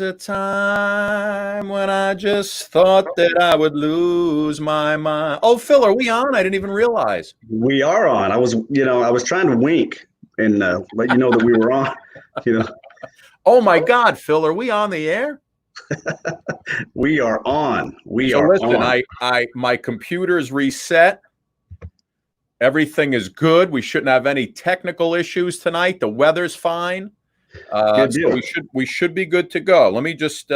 a time when I just thought that I would lose my mind. Oh, Phil, are we on? I didn't even realize. We are on. I was trying to wink and let you know that we were on. You know, Oh my God, Phil, are we on the air? we are on. We So are listen, on. my computer's reset. Everything is good. We shouldn't have any technical issues tonight. The weather's fine. Good So deal. we should be good to go. Let me just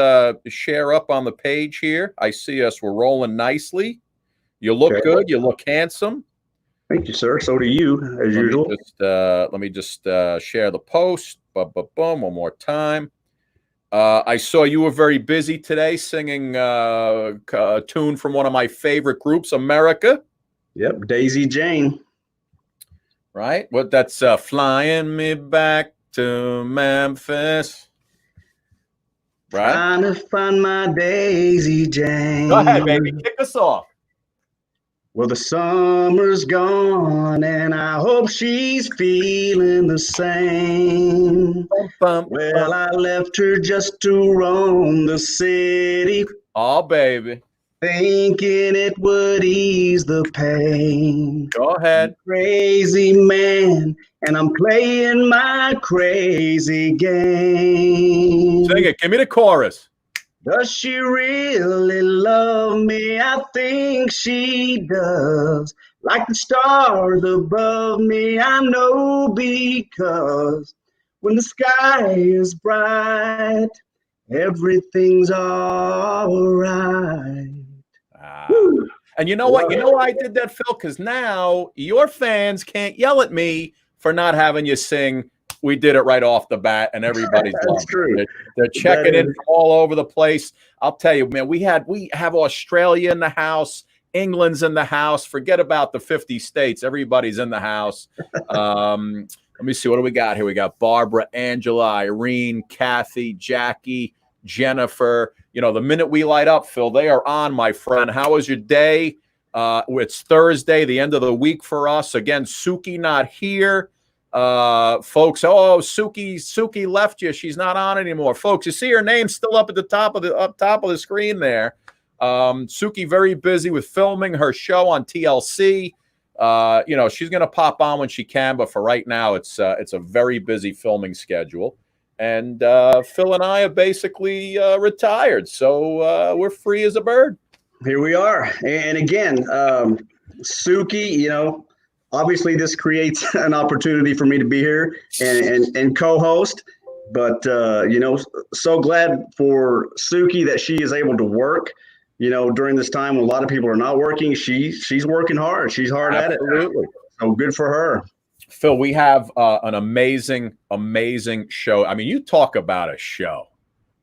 share up on the page here. I see us. We're rolling nicely. You look Okay. good. You look handsome. Thank you, sir. So do you, as usual. Let me just share the post. Boom, boom, boom. One more time. I saw you were very busy today singing a tune from one of my favorite groups, America. Yep, Daisy Jane. Right? What that's flying me back to Memphis. Right? Trying to find my Daisy Jane. Go ahead, baby. Kick us off. Well, the summer's gone, and I hope she's feeling the same. Well, I left her just to roam the city. Oh, baby. Thinking it would ease the pain. Go ahead. Crazy man, and I'm playing my crazy game. Sing it. Give me the chorus. Does she really love me? I think she does. Like the stars above me, I know, because when the sky is bright, everything's all right. And you know what? You know why I did that, Phil? Because now your fans can't yell at me for not having you sing. We did it right off the bat, and everybody's That's true. They're checking in from all over the place. I'll tell you, man, we have Australia in the house, England's in the house. Forget about the 50 states. Everybody's in the house. Let me see. What do we got here? We got Barbara, Angela, Irene, Kathy, Jackie, Jennifer. You know, the minute we light up, Phil, they are on, my friend. How was your day? It's Thursday, the end of the week for us. Again, Suki not here. Folks, Suki left you. She's not on anymore. Folks, you see her name still up at the top of the screen there. Suki very busy with filming her show on TLC. You know, she's going to pop on when she can, but for right now, it's a very busy filming schedule. And Phil and I are basically retired, so we're free as a bird. Here we are. And again, Suki, you know, obviously this creates an opportunity for me to be here and co-host. But, you know, so glad for Suki that she is able to work, you know, during this time when a lot of people are not working. She's working hard. She's hard at it. So good for her. Phil, we have an amazing show. I mean, you talk about a show.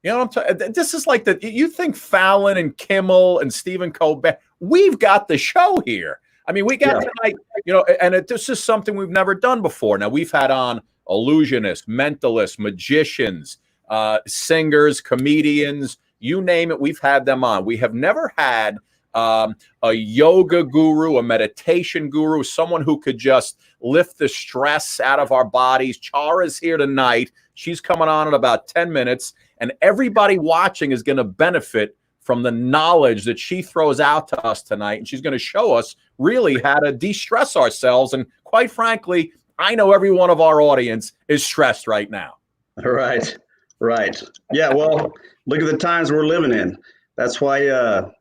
You know what I'm talking? This is like you think Fallon and Kimmel and Stephen Colbert. We've got the show here. I mean, we got tonight, you know, and this is something we've never done before. Now, we've had on illusionists, mentalists, magicians, singers, comedians, you name it, we've had them on. We have never had a yoga guru, a meditation guru, someone who could just lift the stress out of our bodies. Chara's here tonight. She's coming on in about 10 minutes, and everybody watching is going to benefit from the knowledge that she throws out to us tonight. And she's going to show us really how to de-stress ourselves. And quite frankly, I know every one of our audience is stressed right now. Right. Yeah, well, look at the times we're living in. That's why, you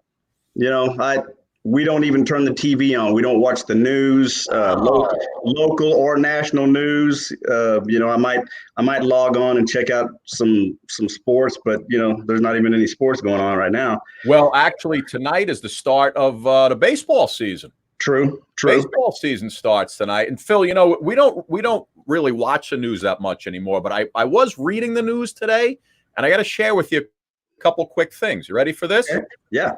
know, we don't even turn the TV on. We don't watch the news, local or national news. You know, I might log on and check out some sports, but you know, there's not even any sports going on right now. Well, actually, tonight is the start of the baseball season. True. Baseball season starts tonight. And Phil, you know, we don't really watch the news that much anymore. But I was reading the news today, and I got to share with you a couple quick things. You ready for this? Yeah.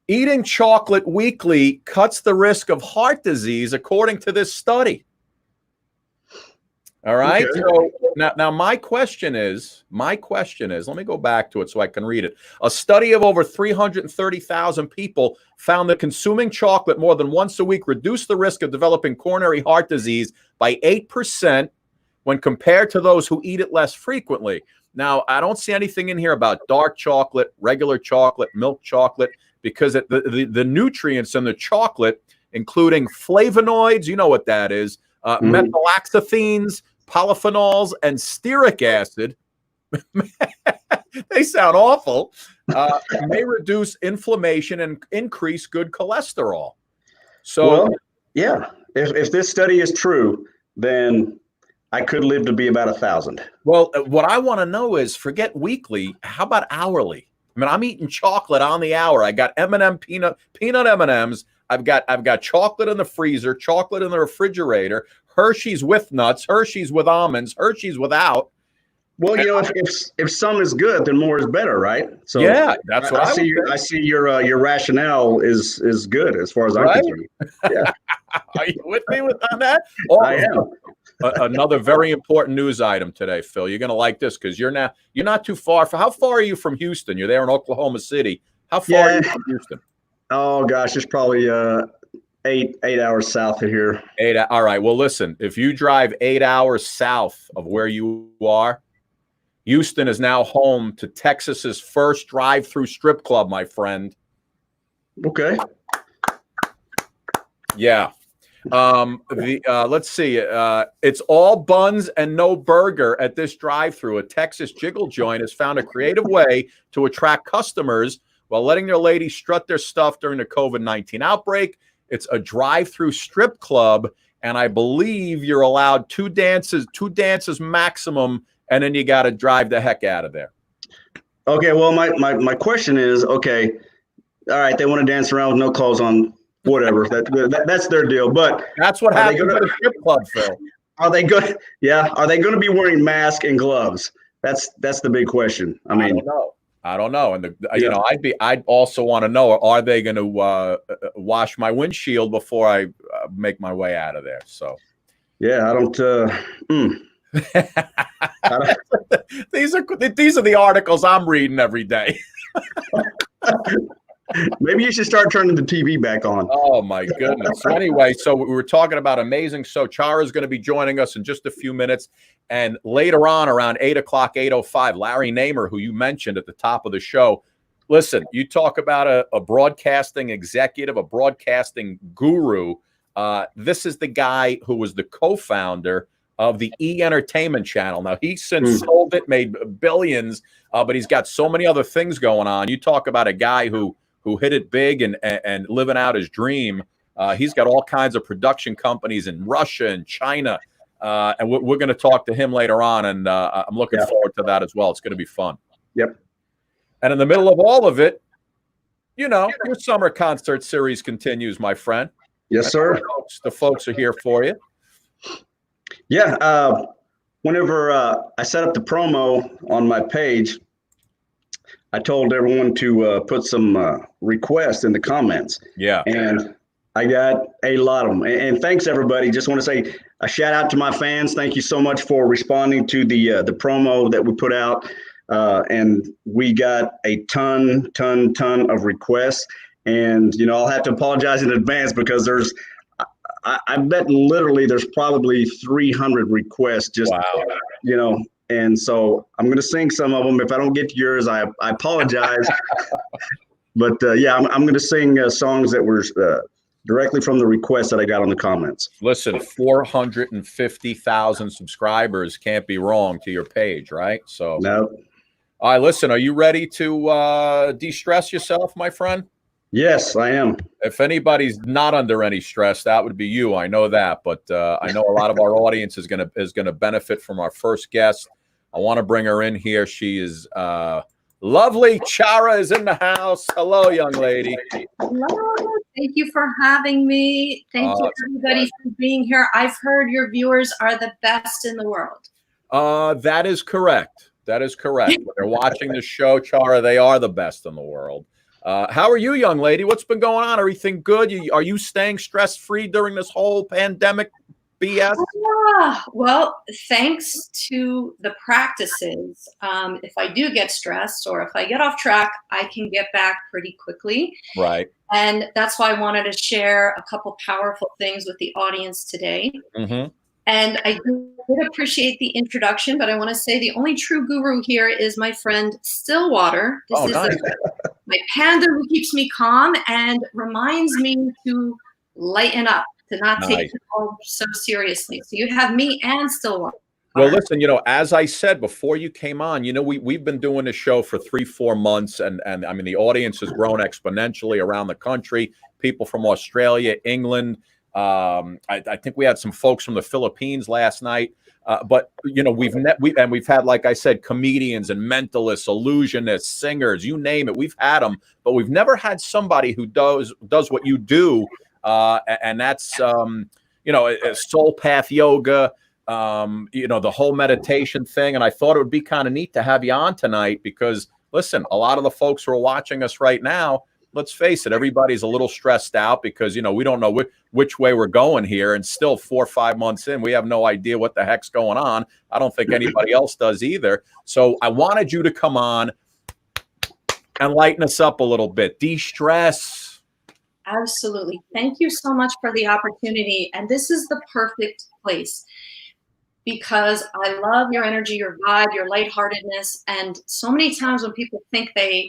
Eating chocolate weekly cuts the risk of heart disease, according to this study. All right. Okay. So now my question is, let me go back to it so I can read it. A study of over 330,000 people found that consuming chocolate more than once a week reduced the risk of developing coronary heart disease by 8% when compared to those who eat it less frequently. Now, I don't see anything in here about dark chocolate, regular chocolate, milk chocolate, because the nutrients in the chocolate, including flavonoids, you know what that is, methylaxathines, polyphenols, and stearic acid, they sound awful, may reduce inflammation and increase good cholesterol. So, well, yeah, if this study is true, then I could live to be about 1,000. well, what I want to know is, forget weekly, how about hourly? I mean, I'm eating chocolate on the hour. I got M&M peanut M&Ms. I've got chocolate in the freezer, chocolate in the refrigerator, Hershey's with nuts, Hershey's with almonds, Hershey's without. Well, you know, if some is good, then more is better, right? So yeah, that's what I see. I see your rationale is good as far as I'm concerned. Yeah, are you with me on that? Oh, I am. Another very important news item today, Phil. You're going to like this because you're not too far. How far are you from Houston? You're there in Oklahoma City. How far are you from Houston? Oh gosh, it's probably 8 hours south of here. All right. Well, listen, if you drive 8 hours south of where you are, Houston is now home to Texas's first drive-through strip club, my friend. Okay. Yeah. Let's see. It's all buns and no burger at this drive-through. A Texas jiggle joint has found a creative way to attract customers while letting their ladies strut their stuff during the COVID-19 outbreak. It's a drive-through strip club, and I believe you're allowed two dances maximum, and then you got to drive the heck out of there. Okay. Well, my question is, okay, all right, they want to dance around with no clothes on. Whatever, that's their deal. But that's what happens at a strip club, Phil. Are they good? Yeah. Are they going to be wearing masks and gloves? That's the big question. I mean, I don't know. And you know, I'd also want to know: are they going to wash my windshield before I make my way out of there? So, yeah, I don't. These are the articles I'm reading every day. Maybe you should start turning the TV back on. Oh my goodness. So anyway, so we were talking about amazing. So Chara is going to be joining us in just a few minutes. And later on around 8 o'clock, 8:05, Larry Namer, who you mentioned at the top of the show. Listen, you talk about a broadcasting executive, a broadcasting guru. This is the guy who was the co-founder of the E! Entertainment Channel. Now, he's since sold it, made billions, but he's got so many other things going on. You talk about a guy who hit it big and living out his dream. He's got all kinds of production companies in Russia and China. And we're going to talk to him later on. And I'm looking forward to that as well. It's going to be fun. Yep. And in the middle of all of it, you know, your summer concert series continues, my friend. Yes, sir. The folks are here for you. Yeah. Whenever I set up the promo on my page, I told everyone to put some requests in the comments. Yeah. And I got a lot of them. And thanks, everybody. Just want to say a shout out to my fans. Thank you so much for responding to the promo that we put out. And we got a ton of requests. And, you know, I'll have to apologize in advance because I bet literally there's probably 300 requests just, you know, and so I'm going to sing some of them. If I don't get to yours, I apologize. But yeah, I'm going to sing songs that were directly from the requests that I got on the comments. Listen, 450,000 subscribers can't be wrong to your page, right? So, no. All right, listen, are you ready to de-stress yourself, my friend? Yes, I am. If anybody's not under any stress, that would be you. I know that, but I know a lot of our audience is gonna benefit from our first guest. I want to bring her in here. She is lovely. Chara is in the house. Hello, young lady. Hello. Thank you for having me. Thank you, everybody, for being here. I've heard your viewers are the best in the world. That is correct. That is correct. When they're watching the show, Chara, they are the best in the world. How are you, young lady? What's been going on? Everything good? Are you staying stress-free during this whole pandemic BS? Well, thanks to the practices, if I do get stressed or if I get off track, I can get back pretty quickly. Right. And that's why I wanted to share a couple powerful things with the audience today. Mm-hmm. And I did appreciate the introduction, but I want to say the only true guru here is my friend Stillwater. This is nice. my panda who keeps me calm and reminds me to lighten up, to not take it all so seriously. So you have me and Stillwater. Well, listen, as I said before you came on, we've been doing this show for 3-4 months, and I mean, the audience has grown exponentially around the country. People from Australia, England. I think we had some folks from the Philippines last night. But we've had, like I said, comedians and mentalists, illusionists, singers, you name it. We've had them, but we've never had somebody who does what you do, and that's soul path yoga. The whole meditation thing. And I thought it would be kind of neat to have you on tonight because, listen, a lot of the folks who are watching us right now, let's face it, everybody's a little stressed out because, we don't know which way we're going here. And still 4 or 5 months in, we have no idea what the heck's going on. I don't think anybody else does either. So I wanted you to come on and lighten us up a little bit, de-stress. Absolutely. Thank you so much for the opportunity. And this is the perfect place, because I love your energy, your vibe, your lightheartedness. And so many times when people think they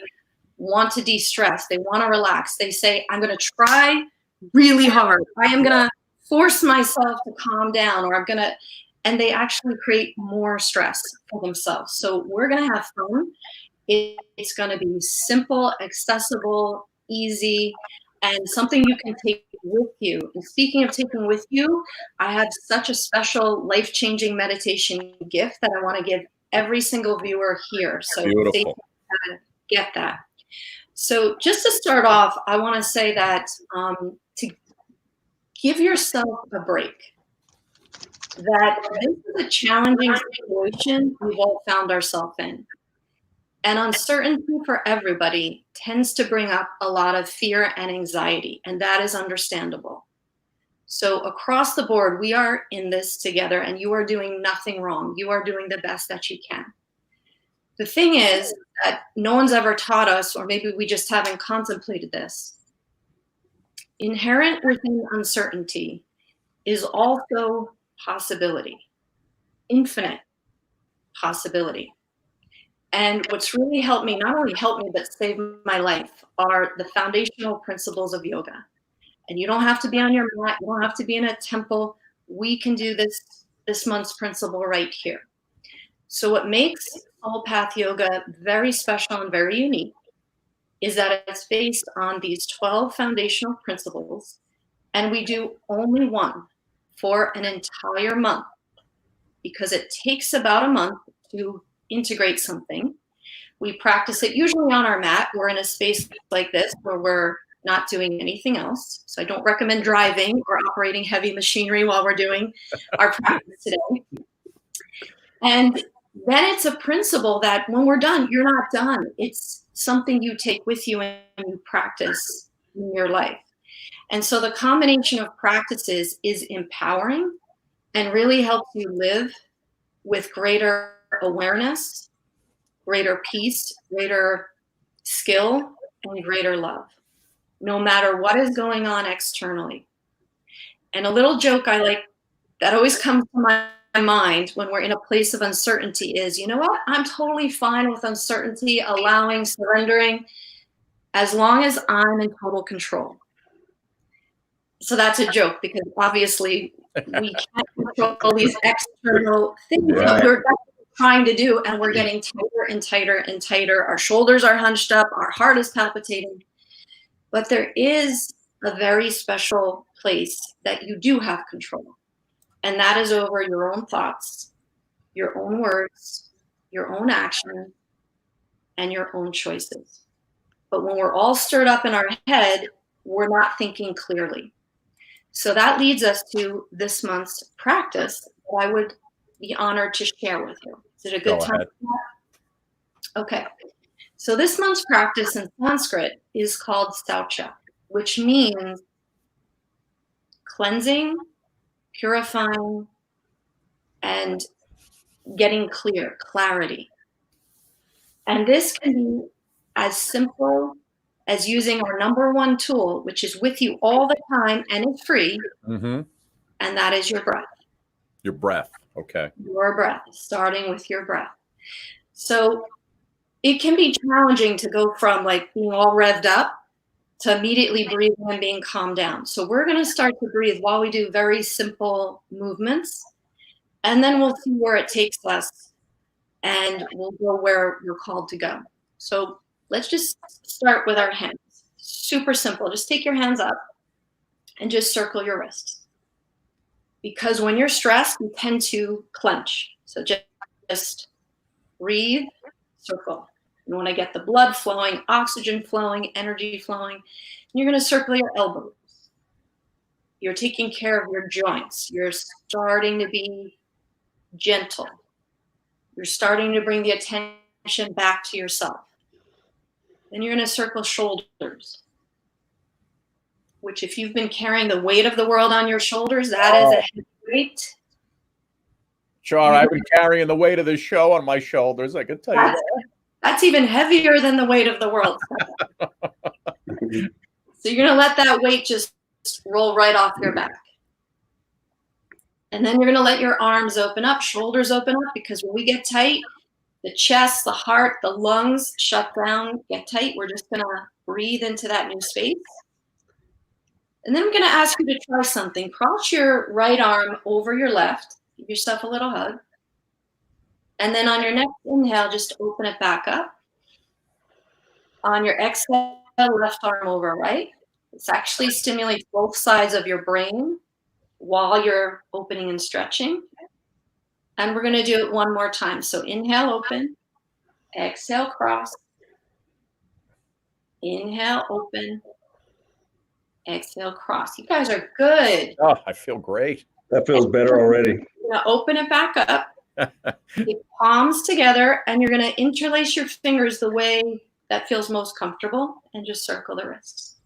want to de-stress, they want to relax, they say, I'm going to try really hard. I am going to force myself to calm down, or and they actually create more stress for themselves. So we're going to have fun. It's going to be simple, accessible, easy, and something you can take with you. And speaking of taking with you, I have such a special life-changing meditation gift that I want to give every single viewer here. So they can get that. So just to start off, I want to say that to give yourself a break, that this is a challenging situation we've all found ourselves in. And uncertainty for everybody tends to bring up a lot of fear and anxiety, and that is understandable. So across the board, we are in this together, and you are doing nothing wrong. You are doing the best that you can. The thing is that no one's ever taught us, or maybe we just haven't contemplated this. Inherent within uncertainty is also possibility, infinite possibility. And what's really helped me, not only helped me, but saved my life, are the foundational principles of yoga. And you don't have to be on your mat. You don't have to be in a temple. We can do this month's principle right here. So what makes Soul Path Yoga very special and very unique is that it's based on these 12 foundational principles. And we do only one for an entire month, because it takes about a month to integrate something. We practice it usually on our mat. We're in a space like this where we're not doing anything else. So I don't recommend driving or operating heavy machinery while we're doing our practice today. And then it's a principle that when we're done, you're not done. It's something you take with you and you practice in your life. And so the combination of practices is empowering and really helps you live with greater awareness, greater peace, greater skill, and greater love, no matter what is going on externally. And a little joke I like that always comes to my mind when we're in a place of uncertainty is, you know what? I'm totally fine with uncertainty, allowing, surrendering, as long as I'm in total control. So that's a joke, because obviously we can't control these external things that we're trying to do, and we're getting tighter and tighter and tighter. Our shoulders are hunched up, our heart is palpitating. But there is a very special place that you do have control, and that is over your own thoughts, your own words, your own action, and your own choices. But when we're all stirred up in our head, we're not thinking clearly. So that leads us to this month's practice that I would be honored to share with you. Is it a good time? Okay. So this month's practice in Sanskrit is called Saucha, which means cleansing, purifying, and getting clear, clarity. And this can be as simple as using our number one tool, which is with you all the time and it's free, and that is your breath. Your breath. Okay. Your breath, starting with your breath. So it can be challenging to go from like being all revved up to immediately breathing and being calmed down. So we're going to start to breathe while we do very simple movements, and then we'll see where it takes us, and we'll go where we're called to go. So let's just start with our hands. Super simple. Just take your hands up and just circle your wrists. Because when you're stressed, you tend to clench. So just breathe, circle. You want to get the blood flowing, oxygen flowing, energy flowing. You're going to circle your elbows. You're taking care of your joints. You're starting to be gentle. You're starting to bring the attention back to yourself. Then you're going to circle shoulders, which if you've been carrying the weight of the world on your shoulders, that is a heavy weight. Chara, I've been carrying the weight of this show on my shoulders. I can tell you that. That's even heavier than the weight of the world. So you're going to let that weight just roll right off your back. And then you're going to let your arms open up, shoulders open up, because when we get tight, the chest, the heart, the lungs shut down, get tight. We're just going to breathe into that new space. And then I'm going to ask you to try something. Cross your right arm over your left. Give yourself a little hug. And then on your next inhale, just open it back up. On your exhale, left arm over right. This actually stimulates both sides of your brain while you're opening and stretching. And we're going to do it one more time. So inhale, open. Exhale, cross. Inhale, open. Exhale, cross. You guys are good. Oh, I feel great. That feels better already. You're going to open it back up. Your palms together, and you're going to interlace your fingers the way that feels most comfortable, and just circle the wrists.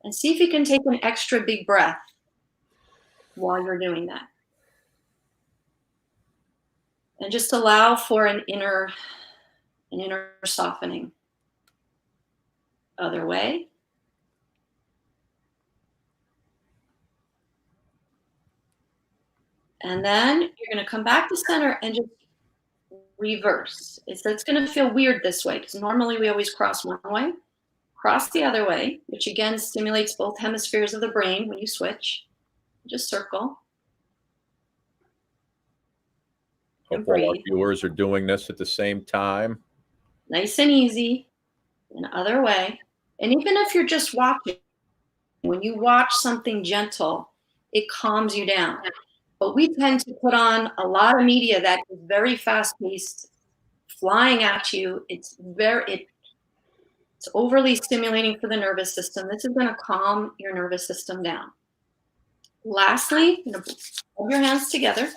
And see if you can take an extra big breath while you're doing that. And just allow for an inner softening. Other way. And then you're going to come back to center and just reverse. It's going to feel weird this way because normally we always cross one way, cross the other way, which again stimulates both hemispheres of the brain when you switch. Just circle. Hope all our viewers are doing this at the same time. Nice and easy. And other way. And even if you're just watching, when you watch something gentle, it calms you down. But we tend to put on a lot of media that is very fast-paced, flying at you. It's overly stimulating for the nervous system. This is going to calm your nervous system down. Lastly, hold your hands together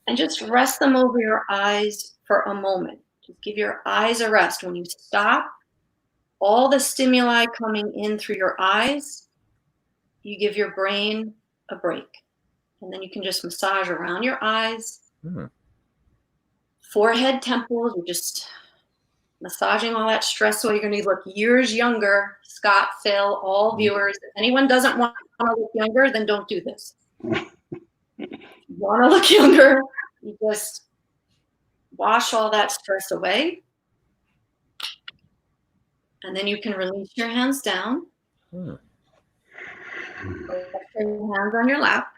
and just rest them over your eyes for a moment. Just give your eyes a rest. When you stop all the stimuli coming in through your eyes, you give your brain a break. And then you can just massage around your eyes, forehead, temples. You're just massaging all that stress away. You're going to look years younger. Scott, Phil, all viewers. If anyone doesn't want to look younger, then don't do this. If you want to look younger, you just wash all that stress away. And then you can release your hands down. Your hands on your lap.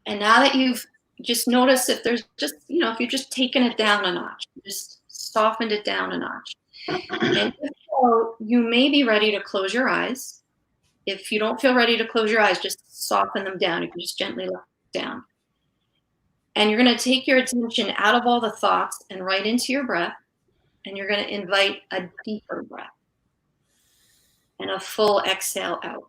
And now that you've just noticed if there's just, if you're just taking it down a notch, just softened it down a notch. And if so, you may be ready to close your eyes. If you don't feel ready to close your eyes, just soften them down. You can just gently let them down. And you're going to take your attention out of all the thoughts and right into your breath. And you're going to invite a deeper breath and a full exhale out.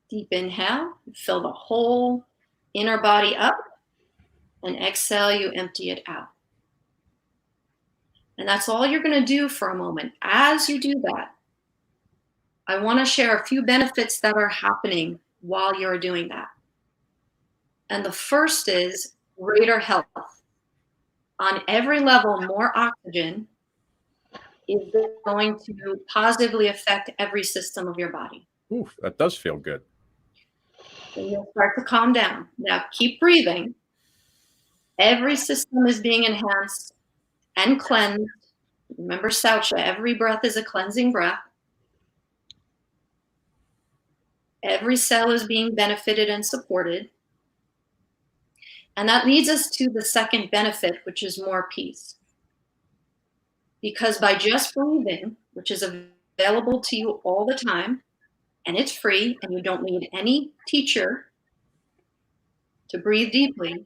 Deep inhale, fill the whole inner body up, and exhale, you empty it out. And that's all you're going to do for a moment. As you do that, I want to share a few benefits that are happening while you're doing that. And the first is greater health. On every level, more oxygen is going to positively affect every system of your body. Oof, that does feel good. Then you'll start to calm down. Now keep breathing. Every system is being enhanced and cleansed. Remember Saucha, every breath is a cleansing breath. Every cell is being benefited and supported. And that leads us to the second benefit, which is more peace. Because by just breathing, which is available to you all the time, and it's free, and you don't need any teacher to breathe deeply,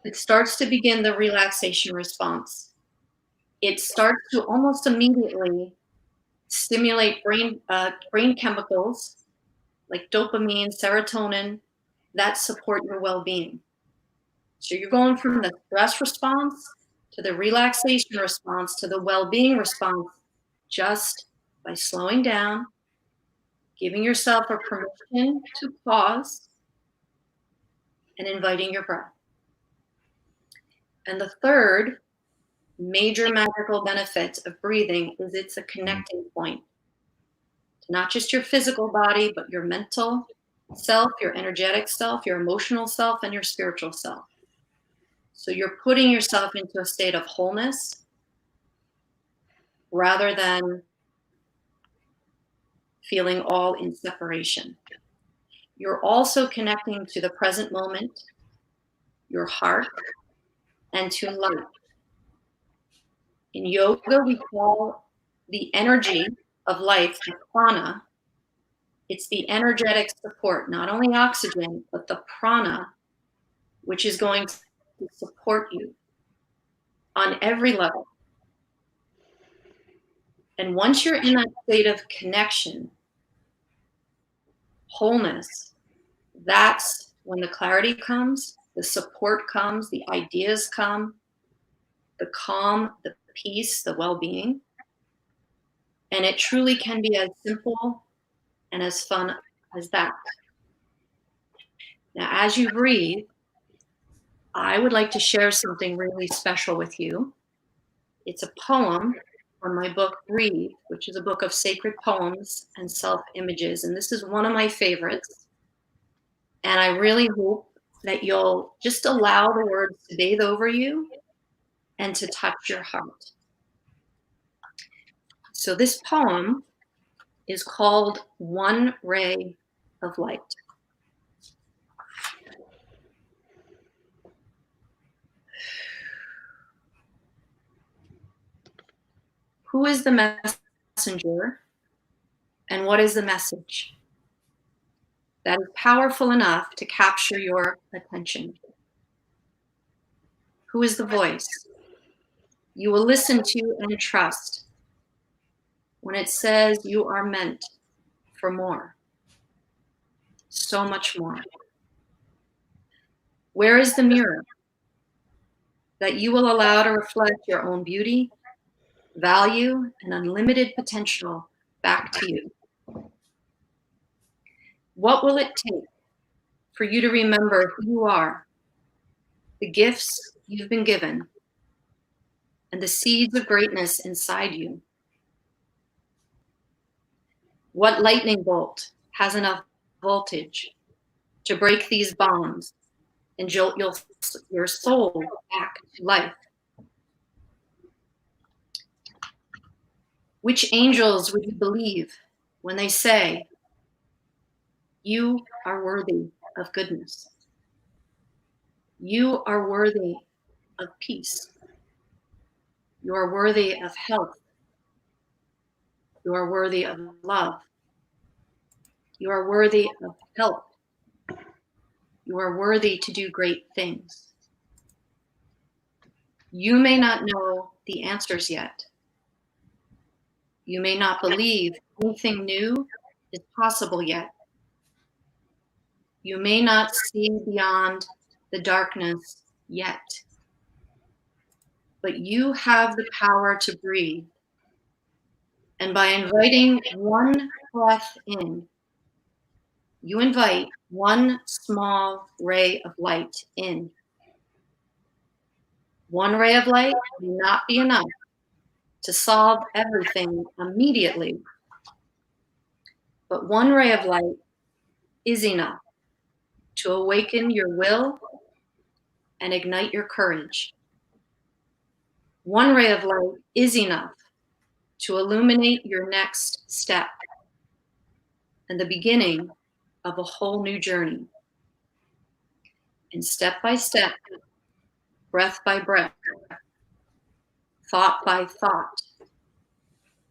it starts to begin the relaxation response. It starts to almost immediately stimulate brain chemicals like dopamine, serotonin, that support your well-being. So you're going from the stress response to the relaxation response to the well-being response just by slowing down, giving yourself a permission to pause, and inviting your breath. And the third major magical benefit of breathing is it's a connecting point to not just your physical body, but your mental self, your energetic self, your emotional self, and your spiritual self. So you're putting yourself into a state of wholeness rather than feeling all in separation. You're also connecting to the present moment, your heart, and to light. In yoga, we call the energy of life the prana. It's the energetic support, not only oxygen, but the prana, which is going to support you on every level. And once you're in that state of connection, wholeness, that's when the clarity comes, the support comes, the ideas come, the calm, the peace, the well-being. And it truly can be as simple and as fun as that. Now, as you breathe, I would like to share something really special with you. It's a poem from my book, Breathe, which is a book of sacred poems and self-images. And this is one of my favorites. And I really hope that you'll just allow the words to bathe over you and to touch your heart. So this poem is called One Ray of Light. Who is the messenger and what is the message that is powerful enough to capture your attention? Who is the voice you will listen to and trust when it says you are meant for more, so much more? Where is the mirror that you will allow to reflect your own beauty, value, and unlimited potential back to you? What will it take for you to remember who you are, the gifts you've been given, and the seeds of greatness inside you? What lightning bolt has enough voltage to break these bonds and jolt your soul back to life? Which angels would you believe when they say, you are worthy of goodness? You are worthy of peace. You are worthy of health. You are worthy of love. You are worthy of help. You are worthy to do great things. You may not know the answers yet. You may not believe anything new is possible yet. You may not see beyond the darkness yet. But you have the power to breathe. And by inviting one breath in, you invite one small ray of light in. One ray of light may not be enough to solve everything immediately. But one ray of light is enough to awaken your will and ignite your courage. One ray of light is enough to illuminate your next step and the beginning of a whole new journey. And step by step, breath by breath, thought by thought,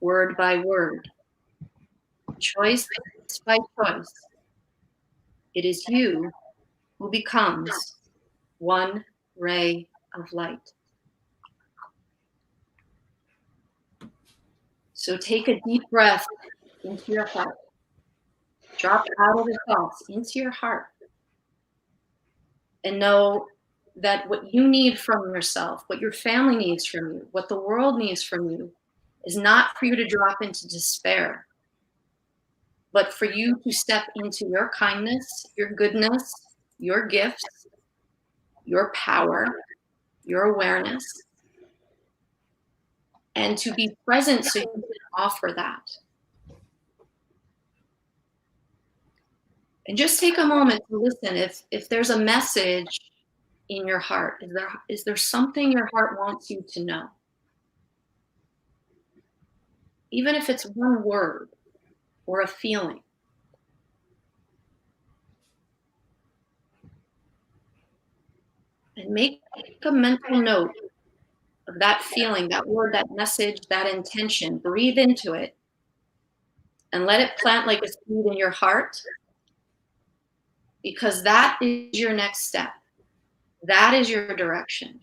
word by word, choice by choice, it is you who becomes one ray of light. So take a deep breath into your heart. Drop out of the thoughts into your heart. And know that what you need from yourself, what your family needs from you, what the world needs from you, is not for you to drop into despair, but for you to step into your kindness, your goodness, your gifts, your power, your awareness, and to be present so you can offer that. And just take a moment to listen. If there's a message in your heart, is there something your heart wants you to know? Even if it's one word or a feeling. And make a mental note of that feeling, that word, that message, that intention. Breathe into it and let it plant like a seed in your heart, because that is your next step. That is your direction.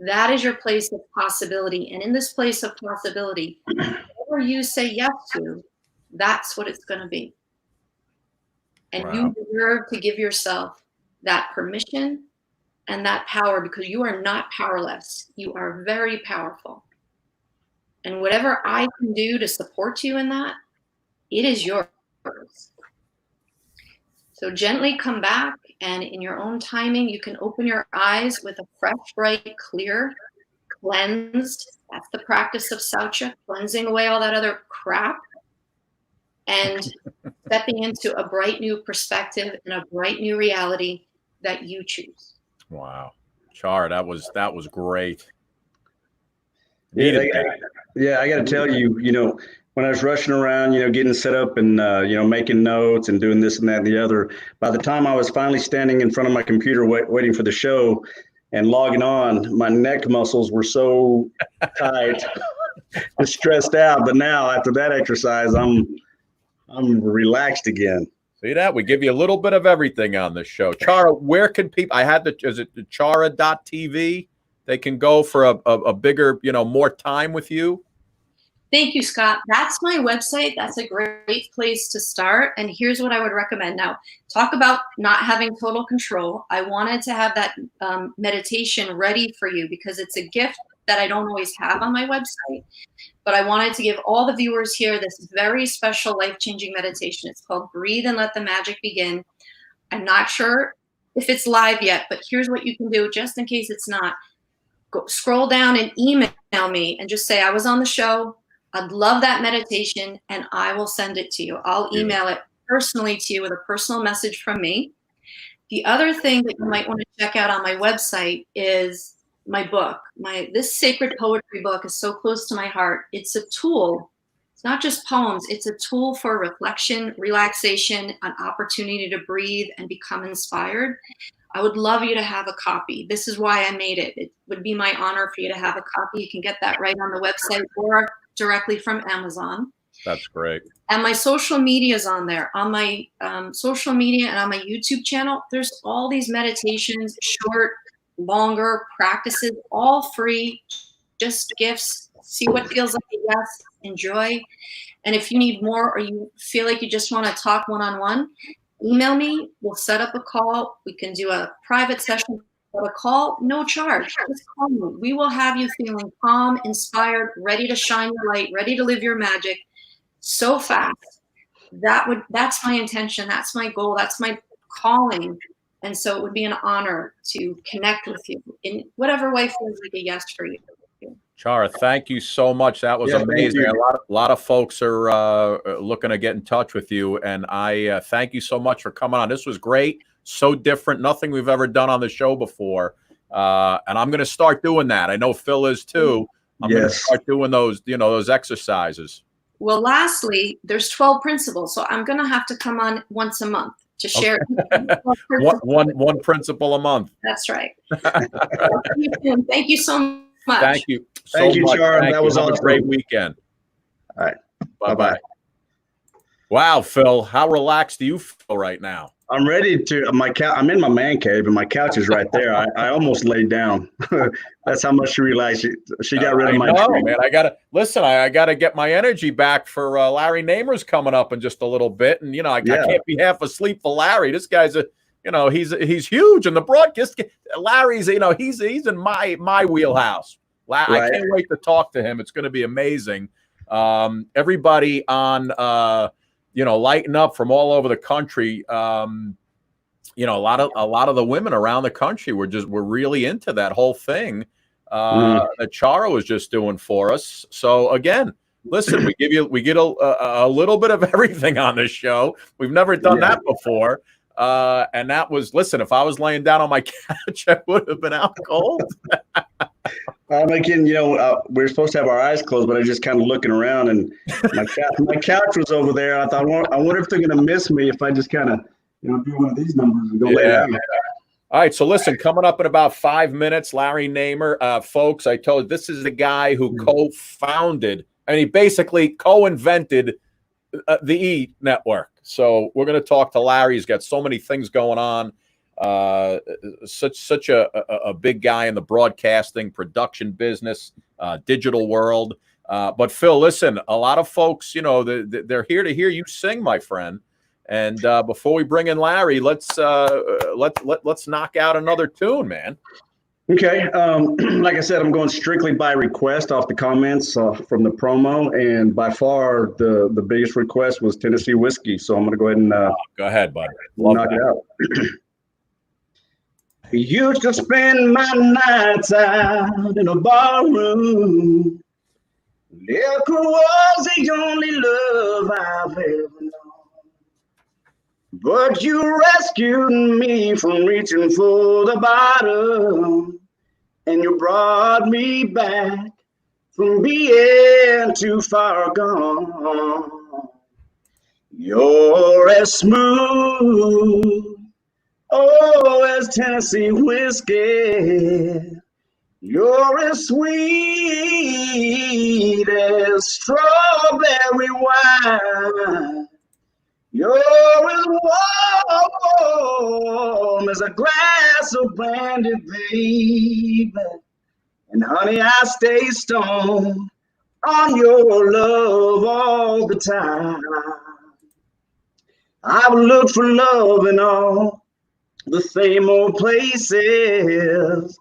That is your place of possibility. And in this place of possibility, whatever you say yes to, that's what it's going to be. And Wow. You deserve to give yourself that permission and that power, because you are not powerless. You are very powerful. And whatever I can do to support you in that, it is yours. So gently come back, and in your own timing, you can open your eyes with a fresh, bright, clear, cleansed. That's the practice of Saucha, cleansing away all that other crap and stepping into a bright new perspective and a bright new reality that you choose. Wow. Chara, that was great. Yeah, I got to tell you, when I was rushing around, getting set up and, making notes and doing this and that and the other, by the time I was finally standing in front of my computer waiting for the show and logging on, my neck muscles were so tight and stressed out. But now after that exercise, I'm relaxed again. See that? We give you a little bit of everything on this show. Chara, where can people, is it the chara.tv? They can go for a bigger, more time with you. Thank you, Scott. That's my website. That's a great place to start. And here's what I would recommend. Now, talk about not having total control. I wanted to have that meditation ready for you because it's a gift that I don't always have on my website. But I wanted to give all the viewers here this very special life-changing meditation. It's called Breathe and Let the Magic Begin. I'm not sure if it's live yet, but here's what you can do just in case it's not. Go scroll down and email me and just say, I was on the show. I'd love that meditation, and I will send it to you. I'll email it personally to you with a personal message from me. The other thing that you might want to check out on my website is my book. This sacred poetry book is so close to my heart. It's a tool. It's not just poems. It's a tool for reflection, relaxation, an opportunity to breathe and become inspired. I would love you to have a copy. This is why I made it. It would be my honor for you to have a copy. You can get that right on the website or directly from Amazon. That's great. And my social media is on there. On my social media and on my YouTube channel, there's all these meditations, short, longer practices, all free, just gifts. See what feels like a yes, enjoy. And if you need more or you feel like you just want to talk one-on-one, email me. We'll set up a call. We can do a private session. A call, no charge. Just call me. We will have you feeling calm, inspired, ready to shine your light, ready to live your magic so fast. That's my intention. That's my goal. That's my calling. And so it would be an honor to connect with you in whatever way feels like a yes for you. Chara, thank you so much. That was amazing. A lot of folks are looking to get in touch with you, and I thank you so much for coming on. This was great, so different, nothing we've ever done on the show before, and I'm going to start doing that. I know Phil is too. I'm going to start doing those, those exercises. Well, lastly, there's 12 principles, so I'm going to have to come on once a month to share. one principle a month. That's right. Thank you so much. Thank you. Thank you, Chara. That was a great weekend. All right. Bye-bye. Wow, Phil, how relaxed do you feel right now? I'm ready to I'm in my man cave and my couch is right there. I almost laid down. That's how much she realized she got rid of my tree. Man, I gotta get my energy back for Larry Namer's coming up in just a little bit. And I can't be half asleep for Larry. This guy's he's huge in the broadcast. Larry's, he's in my wheelhouse. I can't wait to talk to him. It's going to be amazing. Everybody on lighten up from all over the country. A lot of the women around the country were really into that whole thing that Chara was just doing for us. So again, listen, we get a little bit of everything on this show. We've never done that before. And that was, listen, if I was laying down on my couch, I would have been out cold. Again, we're supposed to have our eyes closed, but I just kind of looking around, and my couch was over there. I thought, I wonder if they're going to miss me if I just kind of, do one of these numbers and go lay down. All right, so listen, coming up in about 5 minutes, Larry Namer. Folks, I told you, this is the guy who co-founded, and he basically co-invented the E Network. So we're going to talk to Larry. He's got so many things going on. Such a big guy in the broadcasting production business, digital world. But Phil, listen, a lot of folks, they're here to hear you sing, my friend. And before we bring in Larry, let's knock out another tune, man. Okay. Like I said, I'm going strictly by request off the comments from the promo, and by far the biggest request was Tennessee whiskey. So I'm going to go ahead and go ahead, bud. Knock it out. Used to spend my nights out in a bar room. Liquor was the only love I've ever known. But you rescued me from reaching for the bottom, and you brought me back from being too far gone. You're as smooth, as Tennessee whiskey. You're as sweet as strawberry wine. You're as warm as a glass of brandy, baby. And honey, I stay stoned on your love all the time. I've looked for love in all the same old places.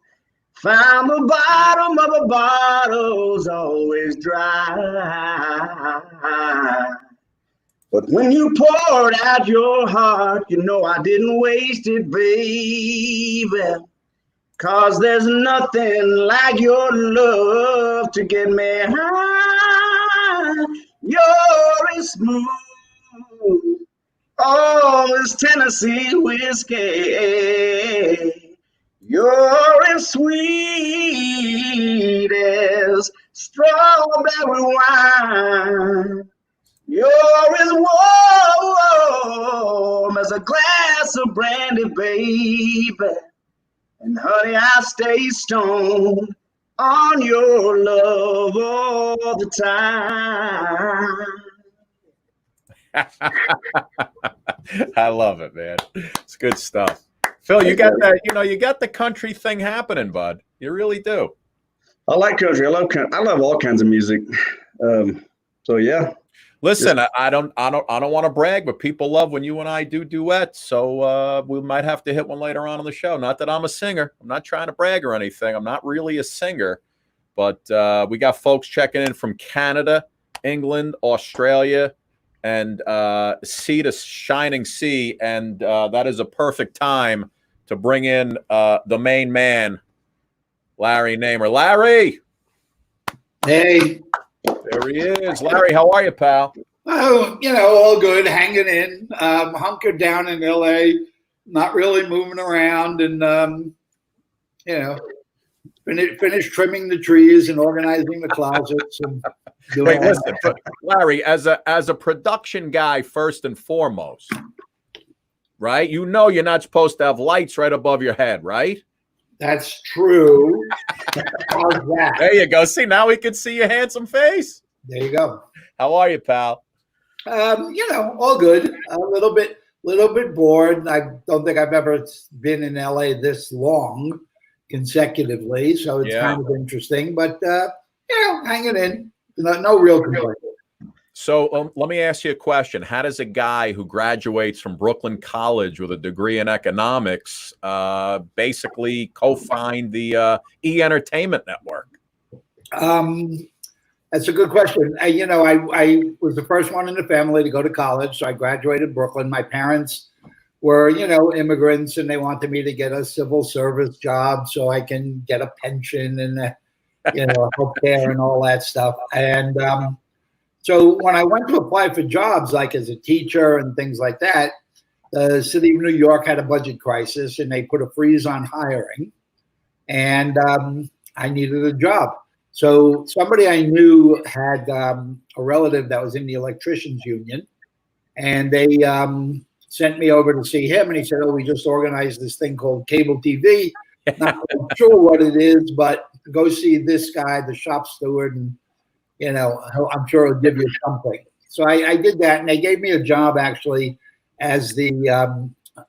Found the bottom of a bottle's always dry. But when you poured out your heart, I didn't waste it, baby. 'Cause there's nothing like your love to get me high. You're as smooth, as Tennessee whiskey. You're as sweet as strawberry wine. You're as warm as a glass of brandy, baby. And honey, I stay stoned on your love all the time. I love it, man. It's good stuff. Phil, you got that, you got the country thing happening, bud. You really do. I like country. I love all kinds of music. So yeah. Listen, I don't want to brag, but people love when you and I do duets. So we might have to hit one later on the show. Not that I'm a singer. I'm not trying to brag or anything. I'm not really a singer, but we got folks checking in from Canada, England, Australia, and sea to shining sea. And that is a perfect time to bring in the main man, Larry Namer. Larry. Hey. There he is. Larry, how are you, pal? Oh, all good, hanging in, hunkered down in LA, not really moving around, and finished trimming the trees and organizing the closets. And wait, listen, Larry, as a production guy, first and foremost, right? You're not supposed to have lights right above your head, right? That's true. How's that? There you go. See, now we can see your handsome face. There you go. How are you, pal? All good. A little bit bored. I don't think I've ever been in LA this long consecutively, so it's kind of interesting. But hanging in. No real complaint. So let me ask you a question. How does a guy who graduates from Brooklyn College with a degree in economics basically co-found the E-Entertainment Network? That's a good question. I was the first one in the family to go to college, so I graduated Brooklyn. My parents were, immigrants, and they wanted me to get a civil service job so I can get a pension and, health care and all that stuff. And so when I went to apply for jobs, like as a teacher and things like that, the city of New York had a budget crisis, and they put a freeze on hiring, and I needed a job. So somebody I knew had a relative that was in the electricians union, and they sent me over to see him. And he said, "Oh, we just organized this thing called cable TV. Not sure what it is, but go see this guy, the shop steward, and I'm sure he'll give you something." So I did that, and they gave me a job actually as the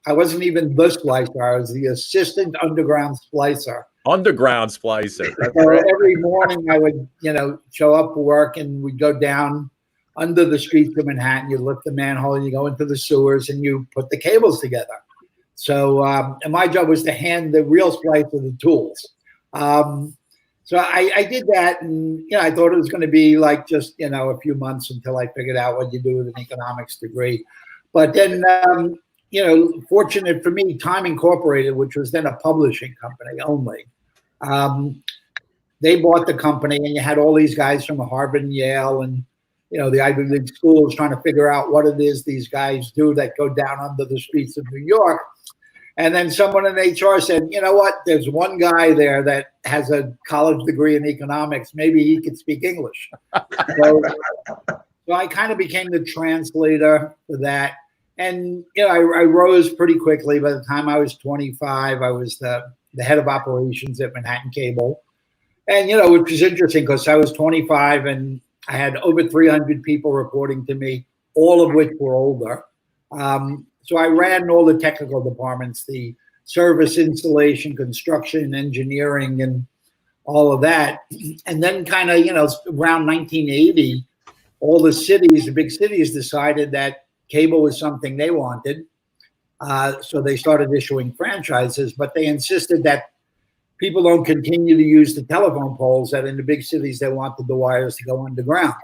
I wasn't even the splicer; I was the assistant underground splicer. Underground splicer. So every morning I would, show up for work, and we'd go down under the streets of Manhattan. You lift the manhole, and you go into the sewers, and you put the cables together. So, and my job was to hand the real splicer the tools. So I did that, and I thought it was going to be like just a few months until I figured out what you do with an economics degree. But then, fortunate for me, Time Incorporated, which was then a publishing company only, they bought the company, and you had all these guys from Harvard and Yale and the Ivy League schools trying to figure out what it is these guys do that go down under the streets of New York. And then someone in HR said, "You know what? There's one guy there that has a college degree in economics. Maybe he could speak English." So I kind of became the translator for that. And, I rose pretty quickly. By the time I was 25, I was the head of operations at Manhattan Cable. And, which was interesting because I was 25 and I had over 300 people reporting to me, all of which were older. So I ran all the technical departments, the service, installation, construction, engineering, and all of that. And then kind of, around 1980, all the big cities decided that cable was something they wanted. So they started issuing franchises, but they insisted that people don't continue to use the telephone poles, that in the big cities, they wanted the wires to go underground.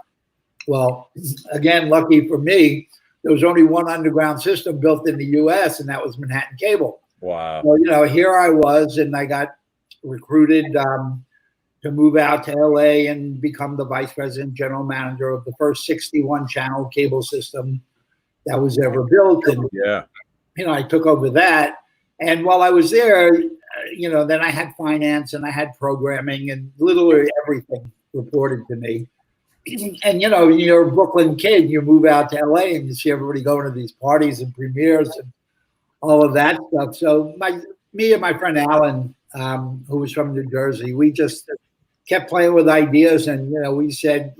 Well, again, lucky for me, there was only one underground system built in the US, and that was Manhattan Cable. Wow. So, here I was, and I got recruited to move out to LA and become the vice president, general manager of the first 61 channel cable system that was ever built. And, I took over that. And while I was there, then I had finance and I had programming, and literally everything reported to me. And, you're a Brooklyn kid, you move out to LA and you see everybody going to these parties and premieres and all of that stuff. So me and my friend Alan, who was from New Jersey, we just kept playing with ideas. And, we said,